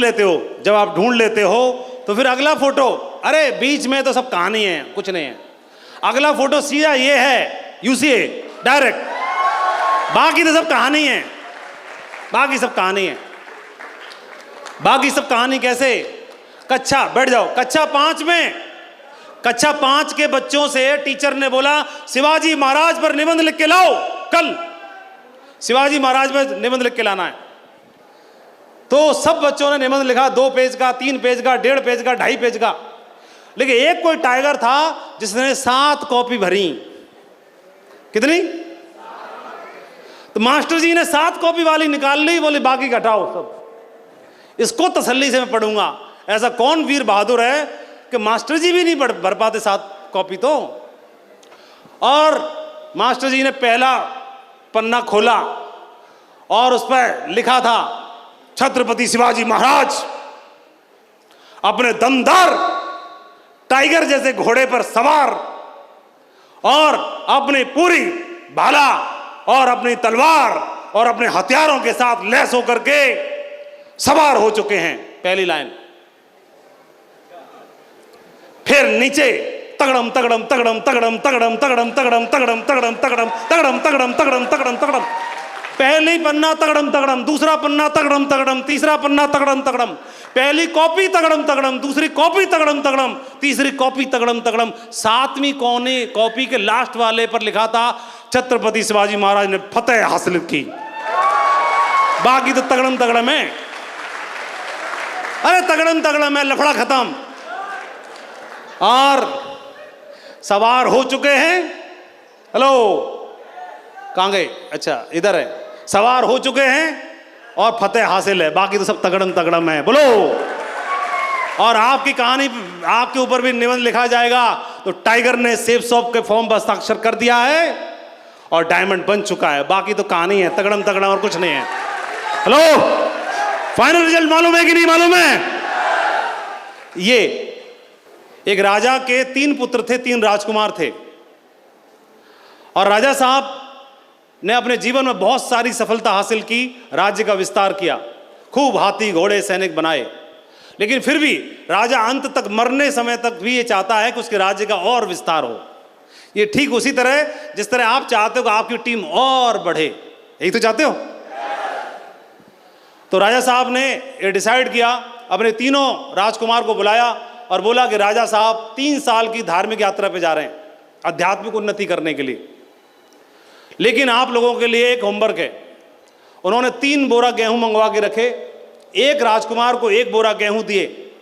लेते हो, जब आप ढूंढ लेते हो तो फिर अगला फोटो, अरे बीच में तो सब कहानी है, कुछ नहीं है, अगला फोटो सीधा ये है, यूसीए डायरेक्ट, बाकी तो सब कहानी है, बाकी सब कहानी है। बाकी सब कहानी कैसे? कक्षा, बैठ जाओ, कक्षा 5 में, कक्षा 5 के बच्चों से टीचर ने बोला शिवाजी महाराज पर निबंध लिख के लाओ, कल शिवाजी महाराज पर निबंध लिख के लाना है। तो सब बच्चों ने निबंध लिखा, 2 पेज का, 3 पेज का, 1.5 पेज का, 2.5 पेज का। लेकिन एक कोई टाइगर था जिसने 7 कॉपी भरी। कितनी? तो मास्टर जी ने 7 कॉपी वाली निकाल ली, बोले बाकी घटाओ सब, इसको तसल्ली से मैं पढ़ूंगा। ऐसा कौन वीर बहादुर है कि मास्टर जी भी नहीं भर पाते 7 कॉपी तो। और मास्टर जी ने पहला पन्ना खोला और उस पर लिखा था छत्रपति शिवाजी महाराज अपने दमदार टाइगर जैसे घोड़े पर सवार और अपनी पूरी भाला और अपनी तलवार और अपने हथियारों के साथ लैस होकर के सवार हो चुके हैं, पहली लाइन। फिर नीचे तगड़म तगड़म तगड़म तगड़म तगड़म तगड़म तगड़म तगड़म तगड़म तगड़म तगड़म तगड़म तगड़म तगड़म तगड़म, पहली पन्ना तगड़म तगड़म, दूसरा पन्ना तगड़म तगड़म, तीसरा पन्ना तगड़म तगड़म, पहली कॉपी तगड़म तगड़म, दूसरी कॉपी तगड़म तगड़म, तीसरी कॉपी तगड़म तगड़म, 7वीं कोने कॉपी के लास्ट वाले पर लिखा था छत्रपति शिवाजी महाराज ने फतेह हासिल की। बाकी तो तगड़म तगड़म है, अरे तगड़म तगड़म है, लफड़ा खत्म। और सवार हो चुके हैं, हेलो कहां गए? अच्छा इधर है, सवार हो चुके हैं और फतेह हासिल है, बाकी तो सब तगड़म तगड़म है, बोलो। और आपकी कहानी, आपके ऊपर भी निबंध लिखा जाएगा तो टाइगर ने सेफ सॉप के फॉर्म पर हस्ताक्षर कर दिया है और डायमंड बन चुका है, बाकी तो कहानी है, तगड़म तगड़म और कुछ नहीं है। हेलो, फाइनल रिजल्ट मालूम है कि नहीं मालूम है? ये एक राजा के 3 पुत्र थे, 3 राजकुमार थे, और राजा साहब ने अपने जीवन में बहुत सारी सफलता हासिल की, राज्य का विस्तार किया, खूब हाथी घोड़े सैनिक बनाए, लेकिन फिर भी राजा अंत तक, मरने समय तक भी ये चाहता है कि उसके राज्य का और विस्तार हो। ये ठीक उसी तरह जिस तरह आप चाहते हो कि आपकी टीम और बढ़े, यही तो चाहते हो। तो राजा साहब ने ये डिसाइड किया, अपने तीनों राजकुमार को बुलाया और बोला कि राजा साहब 3 साल की धार्मिक यात्रा पे जा रहे हैं आध्यात्मिक उन्नति करने के लिए, लेकिन आप लोगों के लिए एक होमवर्क है। उन्होंने 3 बोरा गेहूं मंगवा के रखे, एक राजकुमार को 1 बोरा गेहूं दिए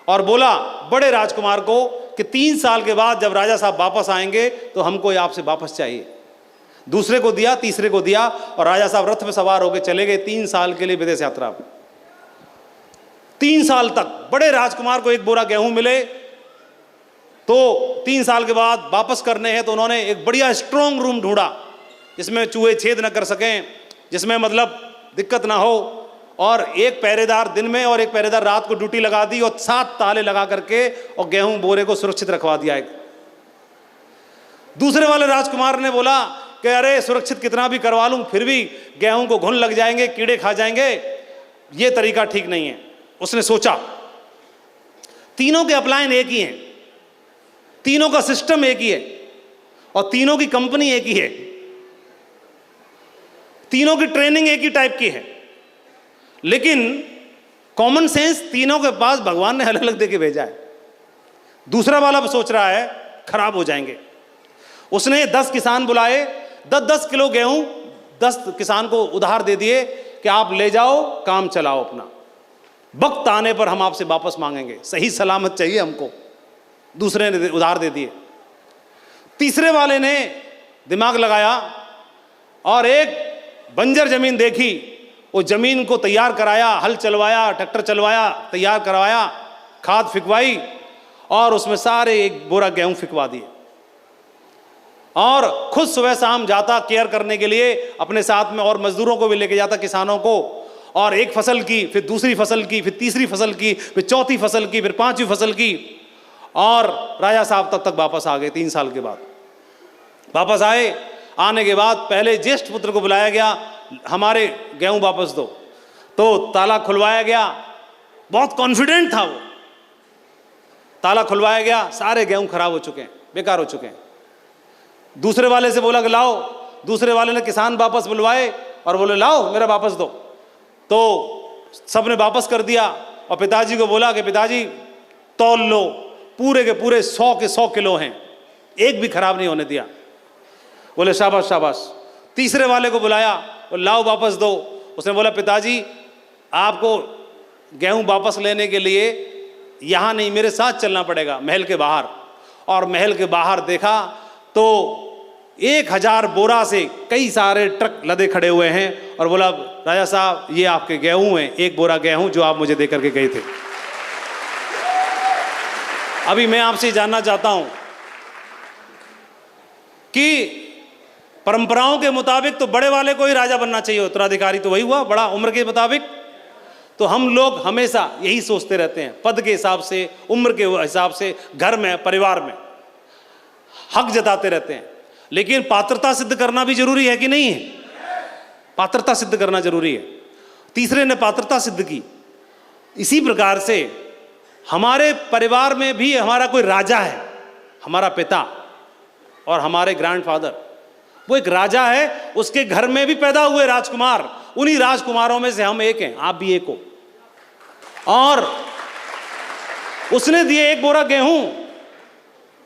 और बोला बड़े राजकुमार को कि 3 साल के बाद जब राजा साहब वापस आएंगे तो हमको ये आपसे वापस चाहिए। दूसरे को दिया, तीसरे को दिया, और राजा साहब रथ में सवार होकर चले गए 3 साल के लिए विदेश यात्रा पर। 3 साल तक बड़े राजकुमार को 1 बोरा गेहूं मिले, तो 3 साल के बाद वापस करने हैं तो उन्होंने एक बढ़िया स्ट्रॉन्ग रूम ढूंढा जिसमें चूहे छेद न कर सकें, जिसमें मतलब दिक्कत ना हो, और एक पहरेदार दिन में और एक पहरेदार रात को ड्यूटी लगा दी और 7 ताले लगा करके और गेहूं बोरे को सुरक्षित रखवा दिया। एक दूसरे वाले राजकुमार ने बोला कि अरे सुरक्षित कितना भी करवा लूं फिर भी गेहूं को घुन लग जाएंगे, कीड़े खा जाएंगे, ये तरीका ठीक नहीं है। उसने सोचा, तीनों के अपलाइन एक ही हैं, तीनों का सिस्टम एक ही है और तीनों की कंपनी एक ही है, तीनों की ट्रेनिंग एक ही टाइप की है, लेकिन कॉमन सेंस तीनों के पास भगवान ने अलग अलग देके भेजा है। दूसरा वाला सोच रहा है खराब हो जाएंगे। उसने 10 किसान बुलाए, 10-10 किलो गेहूं 10 किसान को उधार दे दिए कि आप ले जाओ, काम चलाओ अपना, वक्त आने पर हम आपसे वापस मांगेंगे, सही सलामत चाहिए हमको। दूसरे ने उधार दे दिए। तीसरे वाले ने दिमाग लगाया और एक बंजर जमीन देखी, वो जमीन को तैयार कराया, हल चलवाया, ट्रैक्टर चलवाया, तैयार करवाया, खाद फिकवाई और उसमें सारे 1 बोरा गेहूं फिकवा दिए, और खुद सुबह शाम जाता केयर करने के लिए, अपने साथ में और मजदूरों को भी लेके जाता, किसानों को, और एक फसल की, फिर दूसरी फसल की, फिर तीसरी फसल की, फिर चौथी फसल की, फिर 5वीं फसल की, और राजा साहब तब तक वापस आ गए। 3 साल के बाद वापस आए। आने के बाद पहले ज्येष्ठ पुत्र को बुलाया गया, हमारे गेहूं वापस दो, तो ताला खुलवाया गया, बहुत कॉन्फिडेंट था वो। ताला खुलवाया गया, सारे गेहूं खराब हो चुके हैं, बेकार हो चुके हैं। दूसरे वाले से बोला कि लाओ, दूसरे वाले ने किसान वापस बुलवाए और बोले लाओ मेरा वापस दो, तो सबने वापस कर दिया। और पिताजी को बोला कि पिताजी तौल लो, पूरे के पूरे 100 के 100 किलो हैं, एक भी खराब नहीं होने दिया। बोले शाबाश शाबाश। तीसरे वाले को बुलाया और लाओ वापस दो। उसने बोला पिताजी आपको गेहूं वापस लेने के लिए यहाँ नहीं, मेरे साथ चलना पड़ेगा महल के बाहर। और महल के बाहर देखा तो 1000 बोरा से कई सारे ट्रक लदे खड़े हुए हैं और बोला राजा साहब ये आपके गेहूं हैं, 1 बोरा गेहूं जो आप मुझे देकर के गए थे। अभी मैं आपसे जानना चाहता हूं कि परंपराओं के मुताबिक तो बड़े वाले को ही राजा बनना चाहिए, उत्तराधिकारी तो वही हुआ बड़ा उम्र के मुताबिक। तो हम लोग हमेशा यही सोचते रहते हैं, पद के हिसाब से, उम्र के हिसाब से, घर में परिवार में हक जताते रहते हैं। लेकिन पात्रता सिद्ध करना भी जरूरी है कि नहीं है? पात्रता सिद्ध करना जरूरी है। तीसरे ने पात्रता सिद्ध की। इसी प्रकार से हमारे परिवार में भी हमारा कोई राजा है, हमारा पिता और हमारे ग्रैंडफादर, वो एक राजा है। उसके घर में भी पैदा हुए राजकुमार, उन्हीं राजकुमारों में से हम एक हैं, आप भी एक हो। और उसने दिए 1 बोरा गेहूं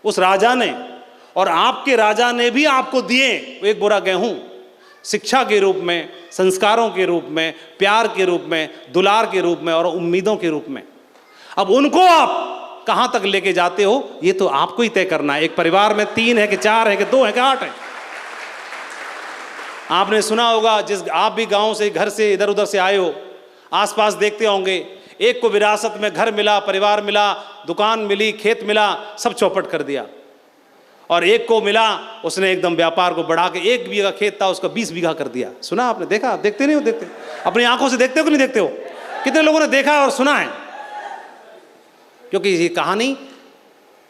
उस राजा ने, और आपके राजा ने भी आपको दिए 1 बोरा गेहूं, शिक्षा के रूप में, संस्कारों के रूप में, प्यार के रूप में, दुलार के रूप में और उम्मीदों के रूप में। अब उनको आप कहां तक लेके जाते हो ये तो आपको ही तय करना है। एक परिवार में 3 है कि 4 है कि 2 है कि 8 है। आपने सुना होगा, जिस आप भी गांव से, घर से इधर उधर से आए हो, आसपास देखते होंगे, एक को विरासत में घर मिला, परिवार मिला, दुकान मिली, खेत मिला, सब चौपट कर दिया। और एक को मिला, उसने एकदम व्यापार को बढ़ा के 1 बीघा खेत था उसका 20 बीघा कर दिया। सुना आपने? देखा? आप देखते नहीं हो? देखते अपनी आंखों से देखते हो कि नहीं देखते हो? कितने लोगों ने देखा और सुना है? क्योंकि ये कहानी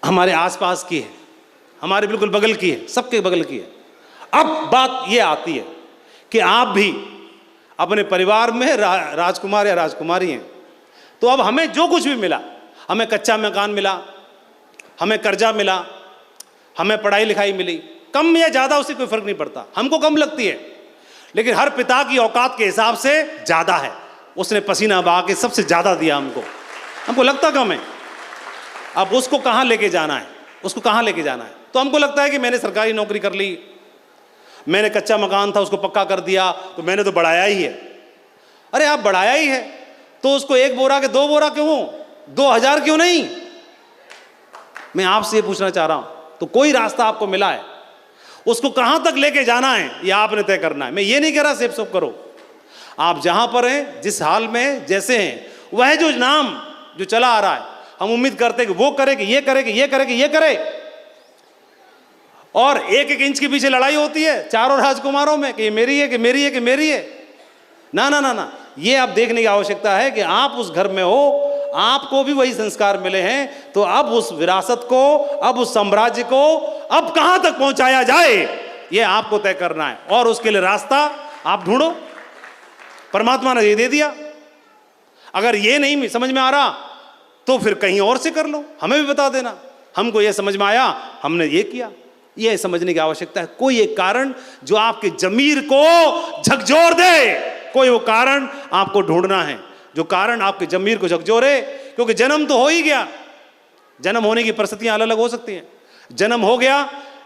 हमारे आसपास की है, हमारे बिल्कुल बगल की है, सबके बगल की है। अब बात ये आती है कि आप भी अपने परिवार में राजकुमार या राजकुमारी हैं, तो अब हमें जो कुछ भी मिला, हमें कच्चा मकान मिला, हमें कर्जा मिला, हमें पढ़ाई लिखाई मिली, कम या ज़्यादा उससे कोई फर्क नहीं पड़ता, हमको कम लगती है, लेकिन हर पिता की औकात के हिसाब से ज़्यादा है। उसने पसीना बहा के सबसे ज़्यादा दिया हमको, हमको लगता कम है। अब उसको कहाँ लेके जाना है? उसको कहाँ लेके जाना है? तो हमको लगता है कि मैंने सरकारी नौकरी कर ली, मैंने कच्चा मकान था उसको पक्का कर दिया, तो मैंने तो बढ़ाया ही है। अरे आप बढ़ाया ही है तो उसको 1 बोरा के 2 बोरा क्यों, 2000 क्यों नहीं? मैं आपसे ये पूछना चाह रहा हूं। तो कोई रास्ता आपको मिला है, उसको कहां तक लेके जाना है ये आपने तय करना है। मैं ये नहीं कह रहा सेप सोप करो, आप जहां पर हैं, जिस हाल में जैसे हैं, वह जो नाम जो चला आ रहा है, हम उम्मीद करते हैं कि वो करे, कि ये करे, कि ये करे, कि ये करे। और 1-1 इंच के पीछे लड़ाई होती है चारों राजकुमारों में कि ये मेरी है, कि मेरी है, कि मेरी है। ना ना ना ना, ये आप देखने की आवश्यकता है कि आप उस घर में हो, आपको भी वही संस्कार मिले हैं, तो अब उस विरासत को, अब उस साम्राज्य को अब कहां तक पहुंचाया जाए ये आपको तय करना है। और उसके लिए रास्ता आप ढूंढो, परमात्मा ने ये दे दिया। अगर ये नहीं समझ में आ रहा तो फिर कहीं और से कर लो, हमें भी बता देना, हमको ये समझ में आया, हमने ये किया। ये समझने की आवश्यकता है। कोई एक कारण जो आपके जमीर को झकझोर दे, कोई वो कारण आपको ढूंढना है, जो कारण आपके जमीर को झकझोरे। क्योंकि जन्म तो हो ही गया, जन्म होने की परिस्थितियां अलग अलग हो सकती हैं। जन्म हो गया,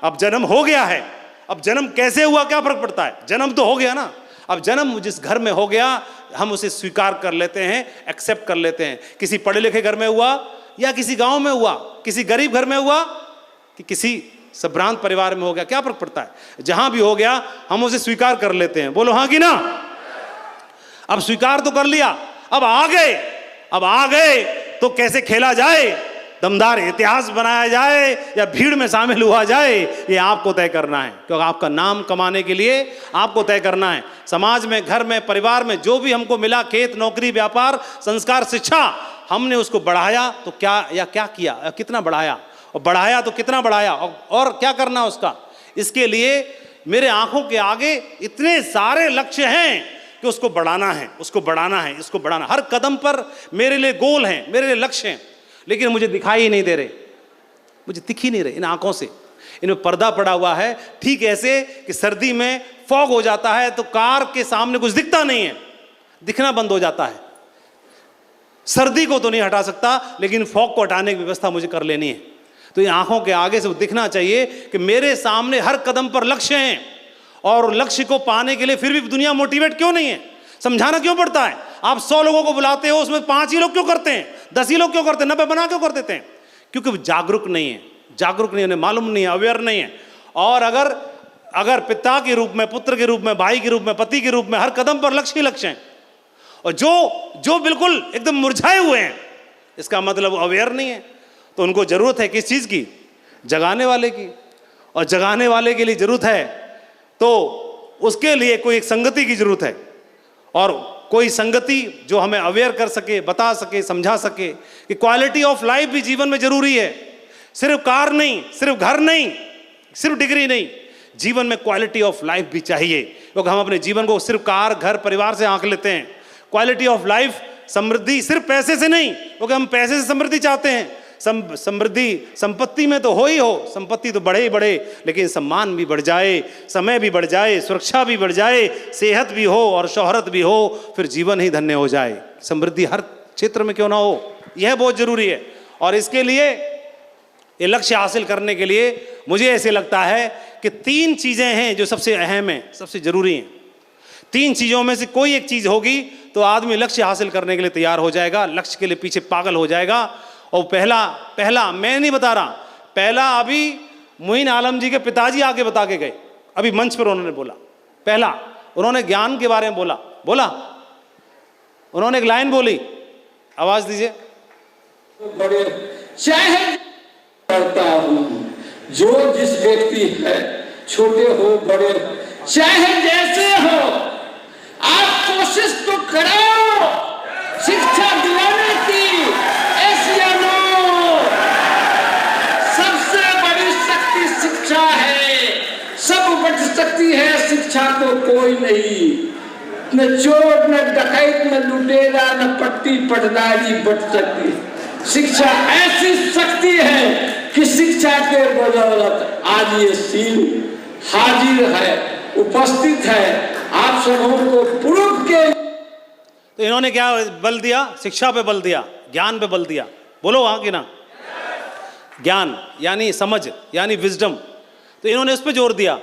अब जन्म हो गया है, अब जन्म कैसे हुआ क्या फर्क पड़ता है, जन्म तो हो गया ना। अब जन्म जिस घर में हो गया हम उसे स्वीकार कर लेते हैं, एक्सेप्ट कर लेते हैं। किसी पढ़े लिखे घर में हुआ या किसी गांव में हुआ, किसी गरीब घर में हुआ कि किसी संभ्रांत परिवार में हो गया, क्या फर्क पड़ता है? जहां भी हो गया हम उसे स्वीकार कर लेते हैं। बोलो हाँ कि ना? अब स्वीकार तो कर लिया, अब आ गए तो कैसे खेला जाए, दमदार इतिहास बनाया जाए या भीड़ में शामिल हुआ जाए, ये आपको तय करना है। क्योंकि आपका नाम कमाने के लिए आपको तय करना है। समाज में, घर में, परिवार में जो भी हमको मिला, खेत, नौकरी, व्यापार, संस्कार, शिक्षा, हमने उसको बढ़ाया तो क्या, या क्या किया, कितना बढ़ाया, और बढ़ाया तो कितना बढ़ाया, और क्या करना उसका। इसके लिए मेरे आंखों के आगे इतने सारे लक्ष्य हैं कि उसको बढ़ाना है, उसको बढ़ाना है, इसको बढ़ाना। हर कदम पर मेरे लिए गोल हैं, मेरे लिए लक्ष्य हैं, लेकिन मुझे दिखाई ही नहीं दे रहे, मुझे दिख ही नहीं रहे इन आंखों से। इनमें पर्दा पड़ा हुआ है, ठीक ऐसे कि सर्दी में फॉग हो जाता है तो कार के सामने कुछ दिखता नहीं है, दिखना बंद हो जाता है। सर्दी को तो नहीं हटा सकता, लेकिन फॉग को हटाने की व्यवस्था मुझे कर लेनी है। तो ये आंखों के आगे से दिखना चाहिए कि मेरे सामने हर कदम पर लक्ष्य हैं, और लक्ष्य को पाने के लिए फिर भी दुनिया मोटिवेट क्यों नहीं है? समझाना क्यों पड़ता है? आप 100 लोगों को बुलाते हो, उसमें 5 ही लोग क्यों करते हैं, 10 ही लोग क्यों करते हैं, 90 बना क्यों कर देते हैं? क्योंकि वो जागरूक नहीं है, जागरूक नहीं, उन्हें मालूम नहीं है, अवेयर नहीं है। और अगर पिता के रूप में, पुत्र के रूप में, भाई के रूप में, पति के रूप में हर कदम पर लक्ष्य ही लक्ष्य हैं, और जो बिल्कुल एकदम मुरझाए हुए हैं, इसका मतलब अवेयर नहीं है। तो उनको जरूरत है किस चीज की? जगाने वाले की। और जगाने वाले के लिए जरूरत है तो उसके लिए कोई एक संगति की जरूरत है, और कोई संगति जो हमें अवेयर कर सके, बता सके, समझा सके कि क्वालिटी ऑफ लाइफ भी जीवन में जरूरी है। सिर्फ कार नहीं, सिर्फ घर नहीं, सिर्फ डिग्री नहीं, जीवन में क्वालिटी ऑफ लाइफ भी चाहिए। क्योंकि हम अपने जीवन को सिर्फ कार, घर, परिवार से आंक लेते हैं। क्वालिटी ऑफ लाइफ, समृद्धि सिर्फ पैसे से नहीं, क्योंकि हम पैसे से समृद्धि चाहते हैं। समृद्धि संपत्ति में तो हो ही हो, संपत्ति तो बढ़े ही बढ़े, लेकिन सम्मान भी बढ़ जाए, समय भी बढ़ जाए, सुरक्षा भी बढ़ जाए, सेहत भी हो और शोहरत भी हो, फिर जीवन ही धन्य हो जाए। समृद्धि हर क्षेत्र में क्यों ना हो, यह बहुत जरूरी है। और इसके लिए, ये लक्ष्य हासिल करने के लिए मुझे ऐसे लगता है कि 3 चीजें हैं जो सबसे अहम हैं, सबसे जरूरी हैं। 3 चीजों में से कोई एक चीज होगी तो आदमी लक्ष्य हासिल करने के लिए तैयार हो जाएगा, लक्ष्य के लिए पीछे पागल हो जाएगा। और पहला मैं नहीं बता रहा, पहला अभी मोइन आलम जी के पिताजी आके बता के गए, अभी मंच पर उन्होंने बोला। पहला उन्होंने ज्ञान के बारे में बोला, उन्होंने एक लाइन बोली, आवाज दीजिए। बड़े चाहे करता हूं, जो जिस व्यक्ति है, छोटे हो बड़े, चाहे जैसे हो, आप कोशिश तो करो शिक्षा दिलाने की। सबसे बड़ी शक्ति शिक्षा है, सब बच सकती है, शिक्षा तो कोई नहीं। न चोर, न डकैत, न लुटेरा, न पट्टी पटदारी बच सकती। शिक्षा ऐसी शक्ति है कि शिक्षा के बदौलत आज ये सीन हाजिर है, उपस्थित है, आप सबों को प्रूफ के। तो इन्होंने क्या बल दिया? शिक्षा पे बल दिया, ज्ञान पे बल दिया। बोलो हाँ कि ना? ज्ञान यानी समझ, यानी विजडम, तो इन्होंने उस पर जोर दिया।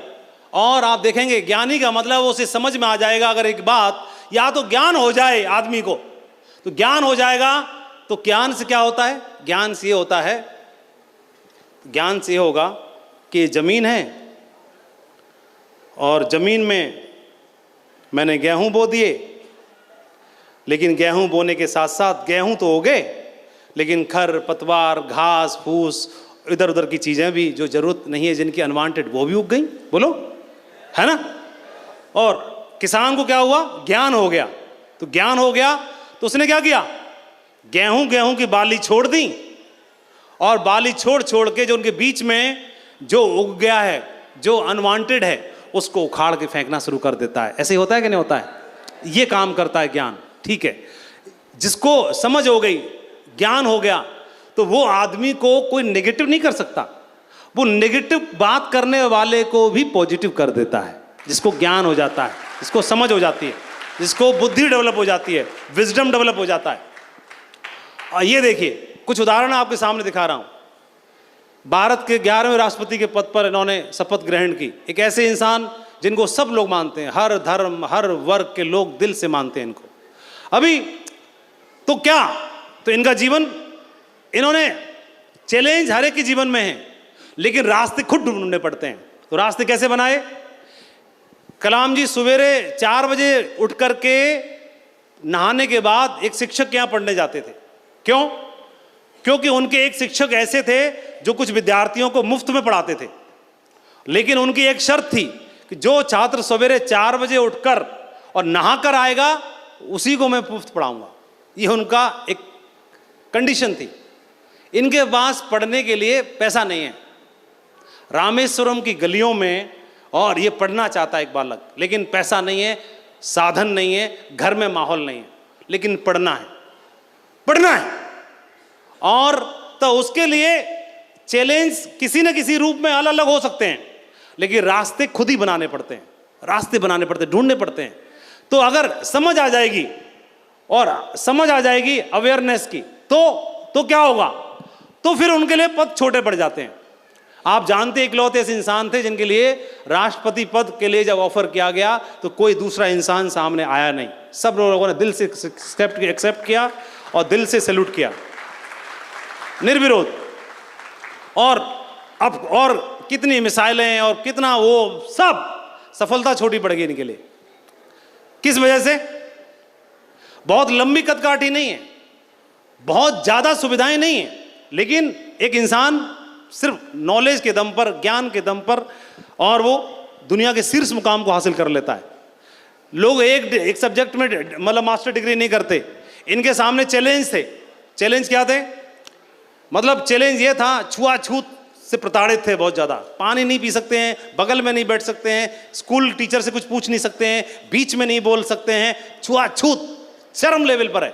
और आप देखेंगे ज्ञानी का मतलब उसे समझ में आ जाएगा। अगर एक बात या तो ज्ञान हो जाए आदमी को, तो ज्ञान हो जाएगा। तो ज्ञान से क्या होता है? ज्ञान से ये होता है, ज्ञान से ये होगा कि जमीन है और जमीन में मैंने गेहूं बो दिए, लेकिन गेहूं बोने के साथ साथ गेहूं तो हो गए, लेकिन खर पतवार, घास फूस, इधर उधर की चीजें भी जो जरूरत नहीं है, जिनकी अनवांटेड, वो भी उग गई। बोलो, है ना? और किसान को क्या हुआ? ज्ञान हो गया। तो ज्ञान हो गया तो उसने क्या किया? गेहूं की बाली छोड़ दी, और बाली छोड़ के जो उनके बीच में जो उग गया है, जो अनवांटेड है, उसको उखाड़ के फेंकना शुरू कर देता है। ऐसे ही होता है कि नहीं होता है? ये काम करता है ज्ञान। ठीक है, जिसको समझ हो गई, ज्ञान हो गया, तो वो आदमी को कोई नेगेटिव नहीं कर सकता। वो नेगेटिव बात करने वाले को भी पॉजिटिव कर देता है, जिसको ज्ञान हो जाता है, जिसको समझ हो जाती है, जिसको बुद्धि डेवलप हो जाती है, विजडम डेवलप हो जाता है। और ये देखिए, कुछ उदाहरण आपके सामने दिखा रहा हूं। भारत के 11वें राष्ट्रपति के पद पर इन्होंने शपथ ग्रहण की। एक ऐसे इंसान जिनको सब लोग मानते हैं, हर धर्म, हर वर्ग के लोग दिल से मानते हैं इनको। अभी तो क्या, तो इनका जीवन, इन्होंने चैलेंज हर एक के जीवन में है, लेकिन रास्ते खुद ढूंढने पड़ते हैं। तो रास्ते कैसे बनाए? कलाम जी सवेरे 4 बजे उठ करके नहाने के बाद एक शिक्षक के यहाँ पढ़ने जाते थे। क्यों? क्योंकि उनके एक शिक्षक ऐसे थे जो कुछ विद्यार्थियों को मुफ्त में पढ़ाते थे, लेकिन उनकी एक शर्त थी कि जो छात्र सवेरे 4 बजे उठकर और नहाकर आएगा, उसी को मैं मुफ्त पढ़ाऊंगा। ये उनका एक कंडीशन थी। इनके पास पढ़ने के लिए पैसा नहीं है, रामेश्वरम की गलियों में, और ये पढ़ना चाहता है एक बालक, लेकिन पैसा नहीं है। साधन नहीं है, घर में माहौल नहीं है, लेकिन पढ़ना है, पढ़ना है। और तो उसके लिए चैलेंज किसी न किसी रूप में अलग अलग हो सकते हैं, लेकिन रास्ते खुद ही बनाने पड़ते हैं, रास्ते बनाने पड़ते हैं, ढूंढने पड़ते हैं। तो अगर समझ आ जाएगी और समझ आ जाएगी अवेयरनेस की, तो क्या होगा? तो फिर उनके लिए पद छोटे पड़ जाते हैं। आप जानते हैं इकलौते ऐसे इंसान थे जिनके लिए राष्ट्रपति पद के लिए जब ऑफर किया गया तो कोई दूसरा इंसान सामने आया नहीं। सब लोगों ने दिल से एक्सेप्ट किया और दिल से सैल्यूट किया, निर्विरोध। और अब और कितनी मिसाइलें और कितना वो सब सफलता छोटी पड़ गई इनके लिए। किस वजह से? बहुत लंबी कदकाठी नहीं है, बहुत ज्यादा सुविधाएं नहीं है, लेकिन एक इंसान सिर्फ नॉलेज के दम पर, ज्ञान के दम पर, और वो दुनिया के शीर्ष मुकाम को हासिल कर लेता है। लोग एक सब्जेक्ट में मतलब मास्टर डिग्री नहीं करते। इनके सामने चैलेंज थे। चैलेंज क्या थे? मतलब चैलेंज ये था, छुआछूत से प्रताड़ित थे बहुत ज़्यादा। पानी नहीं पी सकते हैं, बगल में नहीं बैठ सकते हैं, स्कूल टीचर से कुछ पूछ नहीं सकते हैं, बीच में नहीं बोल सकते हैं, छुआछूत चरम लेवल पर है।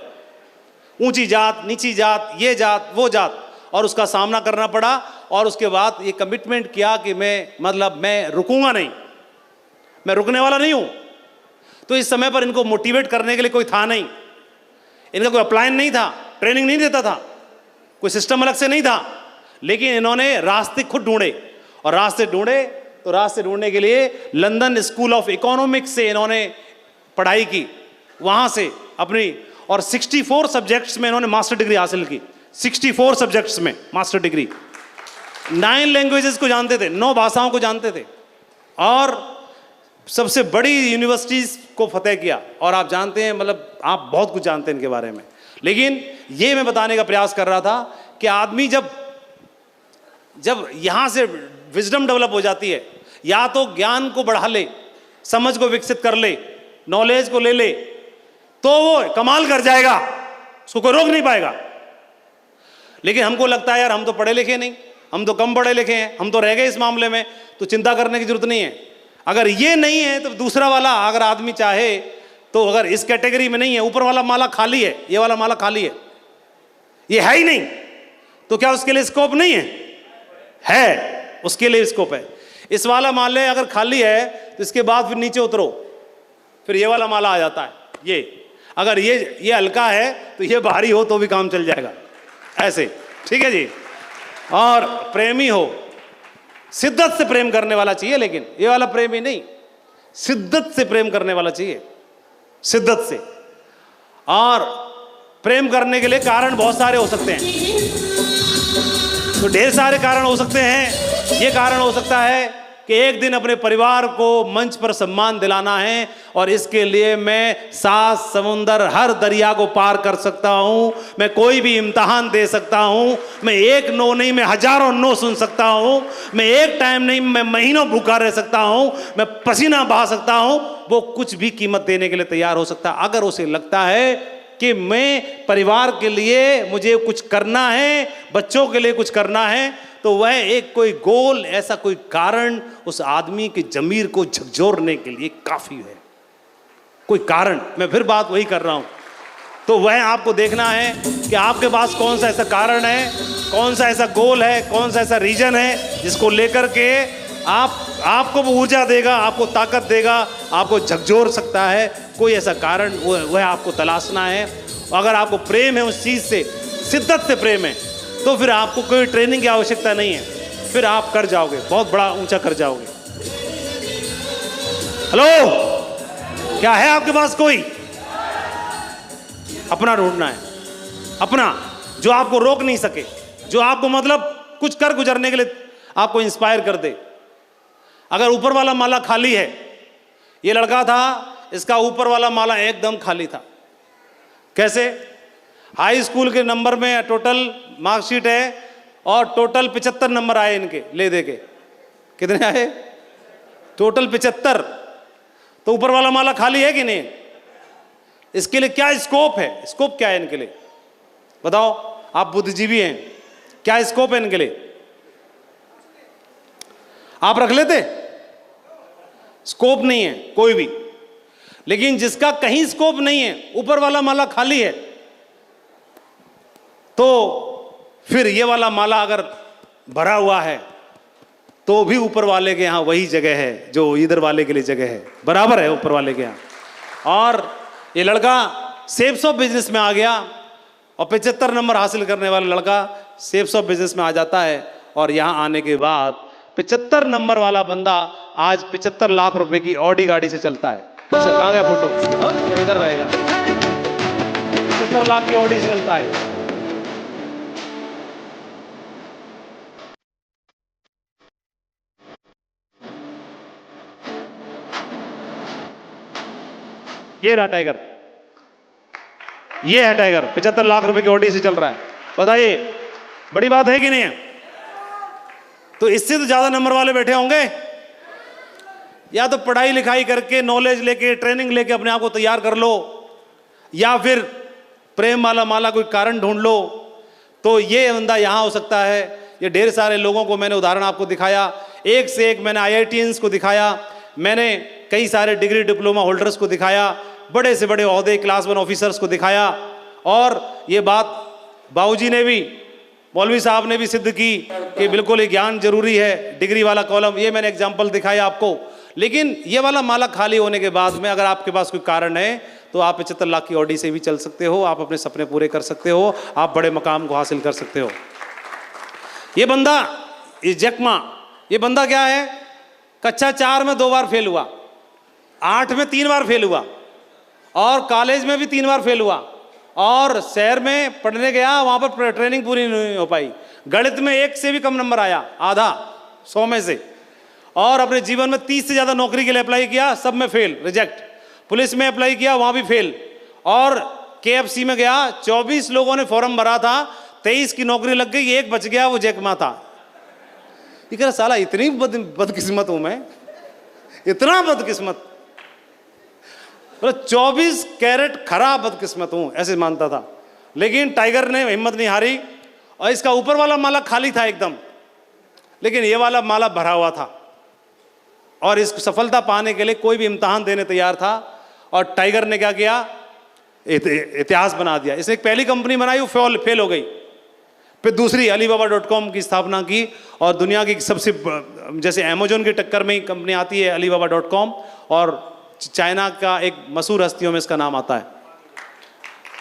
ऊंची जात, नीची जात, ये जात, वो जात, और उसका सामना करना पड़ा। और उसके बाद ये कमिटमेंट किया कि मैं रुकूंगा नहीं, मैं रुकने वाला नहीं हूं। तो इस समय पर इनको मोटिवेट करने के लिए कोई था नहीं, इनका कोई अपलाइन नहीं था, ट्रेनिंग नहीं देता था, कोई सिस्टम अलग से नहीं था, लेकिन इन्होंने रास्ते खुद ढूंढे। और रास्ते ढूंढे तो रास्ते ढूंढने के लिए लंदन स्कूल ऑफ इकोनॉमिक्स से इन्होंने पढ़ाई की, वहां से अपनी, और 64 सब्जेक्ट्स में इन्होंने मास्टर डिग्री हासिल की। 64 सब्जेक्ट्स में मास्टर डिग्री। 9 लैंग्वेजेस को जानते थे, 9 भाषाओं को जानते थे, और सबसे बड़ी यूनिवर्सिटीज को फतेह किया। और आप जानते हैं, मतलब आप बहुत कुछ जानते हैं इनके बारे में, लेकिन ये मैं बताने का प्रयास कर रहा था कि आदमी जब यहां से विजडम डेवलप हो जाती है, या तो ज्ञान को बढ़ा ले, समझ को विकसित कर ले, नॉलेज को ले ले, तो वो कमाल कर जाएगा, उसको कोई रोक नहीं पाएगा। लेकिन हमको लगता है यार हम तो पढ़े लिखे नहीं, हम तो कम पढ़े लिखे हैं, हम तो रह गए इस मामले में, तो चिंता करने की जरूरत नहीं है। अगर ये नहीं है तो दूसरा वाला अगर आदमी चाहे तो, अगर इस कैटेगरी में नहीं है, ऊपर वाला माला खाली है, ये वाला माला खाली है, ये है ही नहीं, तो क्या उसके लिए स्कोप नहीं है? उसके लिए स्कोप है। इस वाला माले अगर खाली है तो इसके बाद फिर नीचे उतरो, फिर ये वाला माला आ जाता है। ये अगर ये हल्का है तो ये भारी हो तो भी काम चल जाएगा, ऐसे, ठीक है जी। और प्रेमी हो, शिद्दत से प्रेम करने वाला चाहिए, लेकिन ये वाला प्रेमी नहीं, शिद्दत से प्रेम करने वाला चाहिए, शिद्दत से। और प्रेम करने के लिए कारण बहुत सारे हो सकते हैं, तो ढेर सारे कारण हो सकते हैं। ये कारण हो सकता है कि एक दिन अपने परिवार को मंच पर सम्मान दिलाना है, और इसके लिए मैं 7 समुंदर, हर दरिया को पार कर सकता हूं, मैं कोई भी इम्तिहान दे सकता हूं, मैं एक नो नहीं, मैं हजारों नो सुन सकता हूं, मैं एक टाइम नहीं, मैं महीनों भूखा रह सकता हूं, मैं पसीना बहा सकता हूं। वो कुछ भी कीमत देने के लिए तैयार हो सकता है, अगर उसे लगता है कि मैं परिवार के लिए मुझे कुछ करना है, बच्चों के लिए कुछ करना है, तो वह एक कोई गोल, ऐसा कोई कारण उस आदमी के जमीर को झकझोरने के लिए काफी है। कोई कारण, मैं फिर बात वही कर रहा हूं, तो वह आपको देखना है कि आपके पास कौन सा ऐसा कारण है, कौन सा ऐसा गोल है, कौन सा ऐसा रीजन है जिसको लेकर के आपको वो ऊर्जा देगा, आपको ताकत देगा, आपको झकझोर सकता है। कोई ऐसा कारण वह आपको तलाशना है। अगर आपको प्रेम है उस चीज से, शिद्दत से प्रेम है, तो फिर आपको कोई ट्रेनिंग की आवश्यकता नहीं है, फिर आप कर जाओगे, बहुत बड़ा ऊंचा कर जाओगे। हेलो, क्या है आपके पास? कोई अपना ढूंढना है, अपना, जो आपको रोक नहीं सके, जो आपको मतलब कुछ कर गुजरने के लिए आपको इंस्पायर कर दे। अगर ऊपर वाला माला खाली है, ये लड़का था, इसका ऊपर वाला माला एकदम खाली था। कैसे? हाई स्कूल के नंबर में टोटल मार्कशीट है, और टोटल 75 नंबर आए इनके ले दे के। कितने आए? टोटल 75। तो ऊपर वाला माला खाली है कि नहीं? इसके लिए क्या स्कोप है? स्कोप क्या है इनके लिए? बताओ, आप बुद्धिजीवी हैं, क्या स्कोप है इनके लिए? आप रख लेते? स्कोप नहीं है कोई भी। लेकिन जिसका कहीं स्कोप नहीं है, ऊपर वाला माला खाली है, तो फिर ये वाला माला अगर भरा हुआ है तो भी ऊपर वाले के यहाँ वही जगह है जो इधर वाले के लिए जगह है, बराबर है ऊपर वाले के यहाँ। और ये लड़का सेल्स ऑफ बिजनेस में आ गया और 75 नंबर हासिल करने वाला लड़का सेल्स ऑफ बिजनेस में आ जाता है, और यहाँ आने के बाद 75 नंबर वाला बंदा आज 75 लाख रुपए की ऑडी गाड़ी से चलता है। कहाँ गया फोटो? इधर रहेगा। 75 लाख की ऑडी से चलता है। ये रहा टाइगर, ये है टाइगर, 75 लाख रुपए की ऑडी से चल रहा है। बताइए बड़ी बात है कि नहीं है? तो इससे तो ज्यादा नंबर वाले बैठे होंगे। या तो पढ़ाई लिखाई करके, नॉलेज लेके, ट्रेनिंग लेके अपने आप को तैयार कर लो, या फिर प्रेम वाला माला कोई कारण ढूंढ लो। तो ये बंदा यहां हो सकता है। ये ढेर सारे लोगों को मैंने उदाहरण आपको दिखाया, एक से एक मैंने IITians को दिखाया, मैंने कई सारे डिग्री डिप्लोमा होल्डर्स को दिखाया, बड़े से बड़े ओहदे क्लास 1 ऑफिसर्स को दिखाया। और ये बात बाबूजी ने भी, मौलवी साहब ने भी सिद्ध की कि बिल्कुल ये ज्ञान जरूरी है, डिग्री वाला कॉलम, ये मैंने एग्जाम्पल दिखाया आपको। लेकिन ये वाला माला खाली होने के बाद में अगर आपके पास कोई कारण है तो आप 75 लाख की ऑडी से भी चल सकते हो, आप अपने सपने पूरे कर सकते हो, आप बड़े मकाम को हासिल कर सकते हो। ये बंदा, ये जैकमा, ये बंदा क्या है? कक्षा 4 में 2 बार फेल हुआ, 8 में 3 बार फेल हुआ, और कॉलेज में भी 3 बार फेल हुआ, और शहर में पढ़ने गया, वहां पर ट्रेनिंग पूरी नहीं हो पाई। गणित में 1 से भी कम नंबर आया, आधा 100 में से। और अपने जीवन में 30 से ज्यादा नौकरी के लिए अप्लाई किया, सब में फेल, रिजेक्ट। पुलिस में अप्लाई किया, वहां भी फेल। और KFC में गया, 24 लोगों ने फॉर्म भरा था, 23 की नौकरी लग गई, 1 बच गया, वो जैकमा था। ये कह रहा साला इतनी बदकिस्मत हूं मैं, इतना बदकिस्मत, 24 कैरेट खराब बदकिस्मत हूं, ऐसे मानता था। लेकिन टाइगर ने हिम्मत नहीं हारी, और इसका ऊपर वाला माला खाली था एकदम, लेकिन ये वाला माला भरा हुआ था। और इस सफलता पाने के लिए कोई भी इम्तहान देने तैयार था। और टाइगर ने क्या किया? इतिहास बना दिया। इसने एक पहली कंपनी बनाई, वो फेल हो गई। फिर दूसरी alibaba.com की स्थापना की, और दुनिया की सबसे, जैसे अमेजोन की टक्कर में ही कंपनी आती है alibaba.com, और चाइना का एक मशहूर हस्तियों में इसका नाम आता है।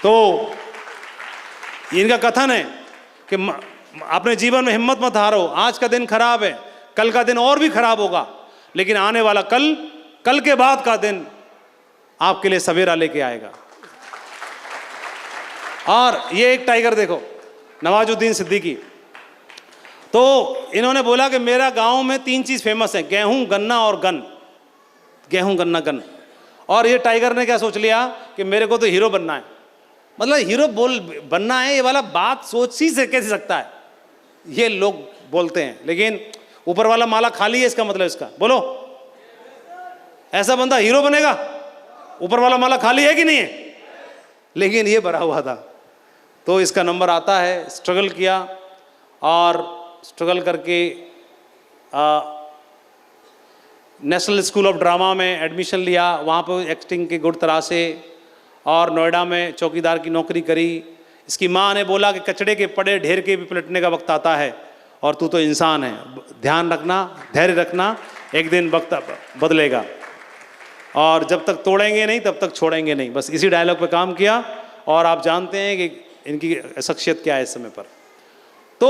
तो इनका कथन है कि अपने जीवन में हिम्मत मत हारो, आज का दिन खराब है, कल का दिन और भी खराब होगा, लेकिन आने वाला कल के बाद का दिन आपके लिए सवेरा लेके आएगा। और ये एक टाइगर देखो, नवाजुद्दीन सिद्दीकी। तो इन्होंने बोला कि मेरा गांव में 3 चीज फेमस है, गेहूं, गन्ना और गन। गेहूं, गन्ना, गन। और ये टाइगर ने क्या सोच लिया कि मेरे को तो हीरो बनना है, मतलब हीरो बनना है। ये वाला बात सोच ही से कैसे सकता है, ये लोग बोलते हैं। लेकिन ऊपर वाला माला खाली है, इसका मतलब इसका बोलो, ऐसा बंदा हीरो बनेगा? ऊपर वाला माला खाली है कि नहीं है? लेकिन ये भरा हुआ था। तो इसका नंबर आता है। स्ट्रगल किया, और स्ट्रगल करके नेशनल स्कूल ऑफ ड्रामा में एडमिशन लिया, वहाँ पर एक्टिंग के गुण तराशे, और नोएडा में चौकीदार की नौकरी करी। इसकी माँ ने बोला कि कचड़े के पड़े ढेर के भी पलटने का वक्त आता है, और तू तो इंसान है, ध्यान रखना, धैर्य रखना, एक दिन वक्त बदलेगा, और जब तक तोड़ेंगे नहीं तब तक छोड़ेंगे नहीं। बस इसी डायलॉग पे काम किया, और आप जानते हैं कि इनकी शख्सियत क्या है इस समय पर। तो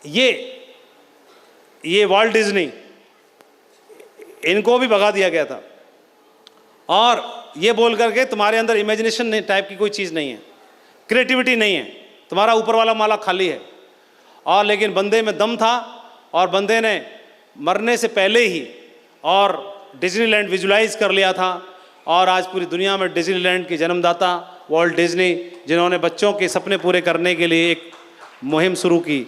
ये वॉल्ट डिज्नी, इनको भी भगा दिया गया था, और ये बोल करके तुम्हारे अंदर इमेजिनेशन टाइप की कोई चीज़ नहीं है, क्रिएटिविटी नहीं है, तुम्हारा ऊपर वाला माला खाली है। और लेकिन बंदे में दम था, और बंदे ने मरने से पहले ही और डिज्नीलैंड विजुलाइज कर लिया था। और आज पूरी दुनिया में डिज्नीलैंड के जन्मदाता वॉल्ट डिज्नी, जिन्होंने बच्चों के सपने पूरे करने के लिए एक मुहिम शुरू की।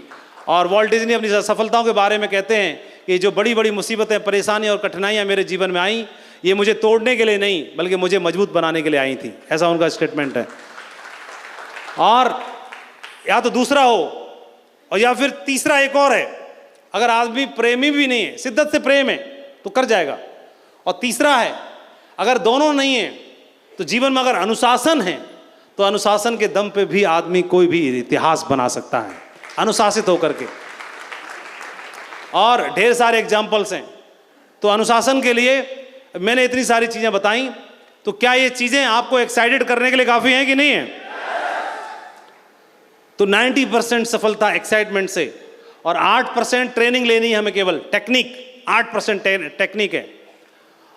और वॉल्ट डिज्नी अपनी सफलताओं के बारे में कहते हैं कि जो बड़ी बड़ी मुसीबतें, परेशानियां और कठिनाइयां मेरे जीवन में आई, ये मुझे तोड़ने के लिए नहीं बल्कि मुझे मजबूत बनाने के लिए आई थी, ऐसा उनका स्टेटमेंट है। और या तो दूसरा हो, और या फिर तीसरा एक और है, अगर आदमी प्रेमी भी नहीं है, शिद्दत से प्रेम है तो कर जाएगा। और तीसरा है, अगर दोनों नहीं है तो जीवन में अगर अनुशासन है तो अनुशासन के दम पे भी आदमी कोई भी इतिहास बना सकता है, अनुशासित होकर के। और ढेर सारे एग्जाम्पल्स हैं। तो अनुशासन के लिए मैंने इतनी सारी चीजें बताई, तो क्या ये चीजें आपको एक्साइटेड करने के लिए काफी हैं कि नहीं है? तो 90% सफलता एक्साइटमेंट से, और 8% ट्रेनिंग लेनी है हमें, केवल टेक्निक। 8% टेक्निक है।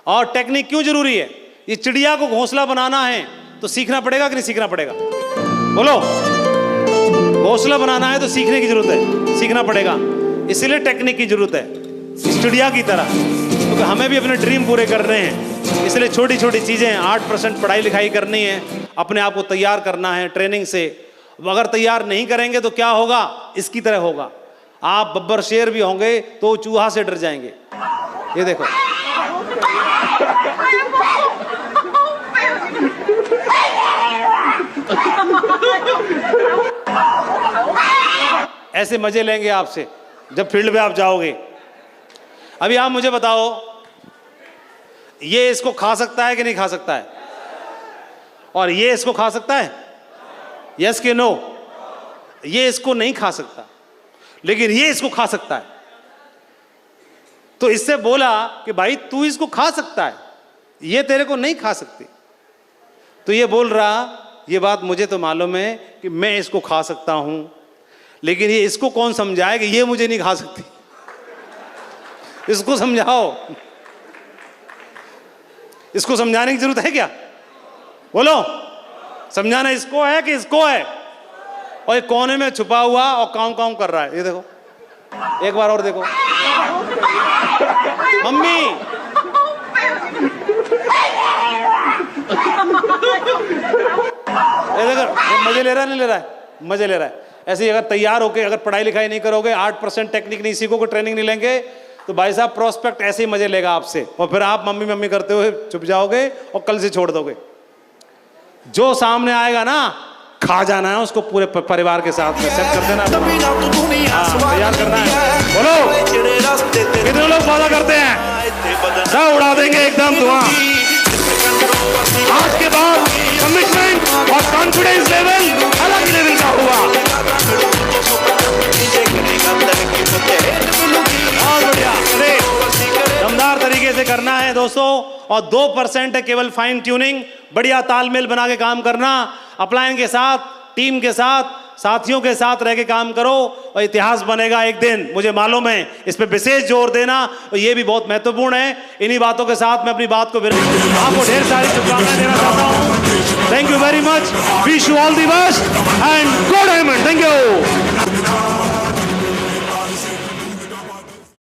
और टेक्निक क्यों जरूरी है? ये चिड़िया को घोंसला बनाना है तो सीखना पड़ेगा कि नहीं सीखना पड़ेगा? बोलो, घोंसला बनाना है तो सीखने की जरूरत है, सीखना पड़ेगा। इसीलिए टेक्निक की जरूरत है, इस चिड़िया की तरह, क्योंकि हमें भी अपने ड्रीम पूरे करने हैं। इसलिए छोटी छोटी चीजें, 8% पढ़ाई लिखाई करनी है, अपने आप को तैयार करना है ट्रेनिंग से। अगर तैयार नहीं करेंगे तो क्या होगा? इसकी तरह होगा, आप बब्बर शेर भी होंगे तो चूहा से डर जाएंगे। ये देखो, ऐसे मजे लेंगे आपसे जब फील्ड पे आप जाओगे। अभी आप मुझे बताओ, ये इसको खा सकता है कि नहीं खा सकता है? और ये इसको खा सकता है? यस कि नो? ये इसको नहीं खा सकता, लेकिन ये इसको खा सकता है। तो इससे बोला कि भाई तू इसको खा सकता है, ये तेरे को नहीं खा सकती। तो ये बोल रहा, ये बात मुझे तो मालूम है कि मैं इसको खा सकता हूं, लेकिन ये इसको कौन समझाए कि ये मुझे नहीं खा सकती? इसको समझाओ। इसको समझाने की जरूरत है क्या? बोलो, समझाना इसको है कि इसको है? और एक कोने में छुपा हुआ और काउं काउं कर रहा है। ये देखो, एक बार और देखो, मम्मी। ये देखो, मजे ले रहा है, नहीं ले रहा है? मजे ले रहा है। ऐसे ही अगर तैयार होके, अगर पढ़ाई लिखाई नहीं करोगे, 8% टेक्निक नहीं सीखोगे, ट्रेनिंग नहीं लेंगे, तो भाई साहब प्रोस्पेक्ट ऐसे ही मजे लेगा आपसे, और फिर आप मम्मी मम्मी करते हुए चुप जाओगे और कल से छोड़ दोगे। जो सामने आएगा ना, खा जाना है उसको, पूरे परिवार के साथ में सेट कर देना। हाँ, तैयार करना है। बोलो, कितने लोग वादा करते हैं? सब उड़ा देंगे एकदम धुआं। आज के बाद कमिटमेंट और कॉन्फिडेंस लेवल अलग लेवल का हुआ। बहुत बढ़िया, दमदार तरीके से करना है दोस्तों। और 2% है केवल फाइन ट्यूनिंग, बढ़िया तालमेल बना के काम करना, अपलाइन के साथ, टीम के साथ, साथियों के साथ रह के काम करो और इतिहास बनेगा एक दिन, मुझे मालूम है। इस पे विशेष जोर देना, और ये भी बहुत महत्वपूर्ण है। इन्हीं बातों के साथ मैं अपनी बात को आपको ढेर सारी शुभकामनाएं देना चाहता हूँ। Thank you very much, wish you all the best and go diamond. Thank you.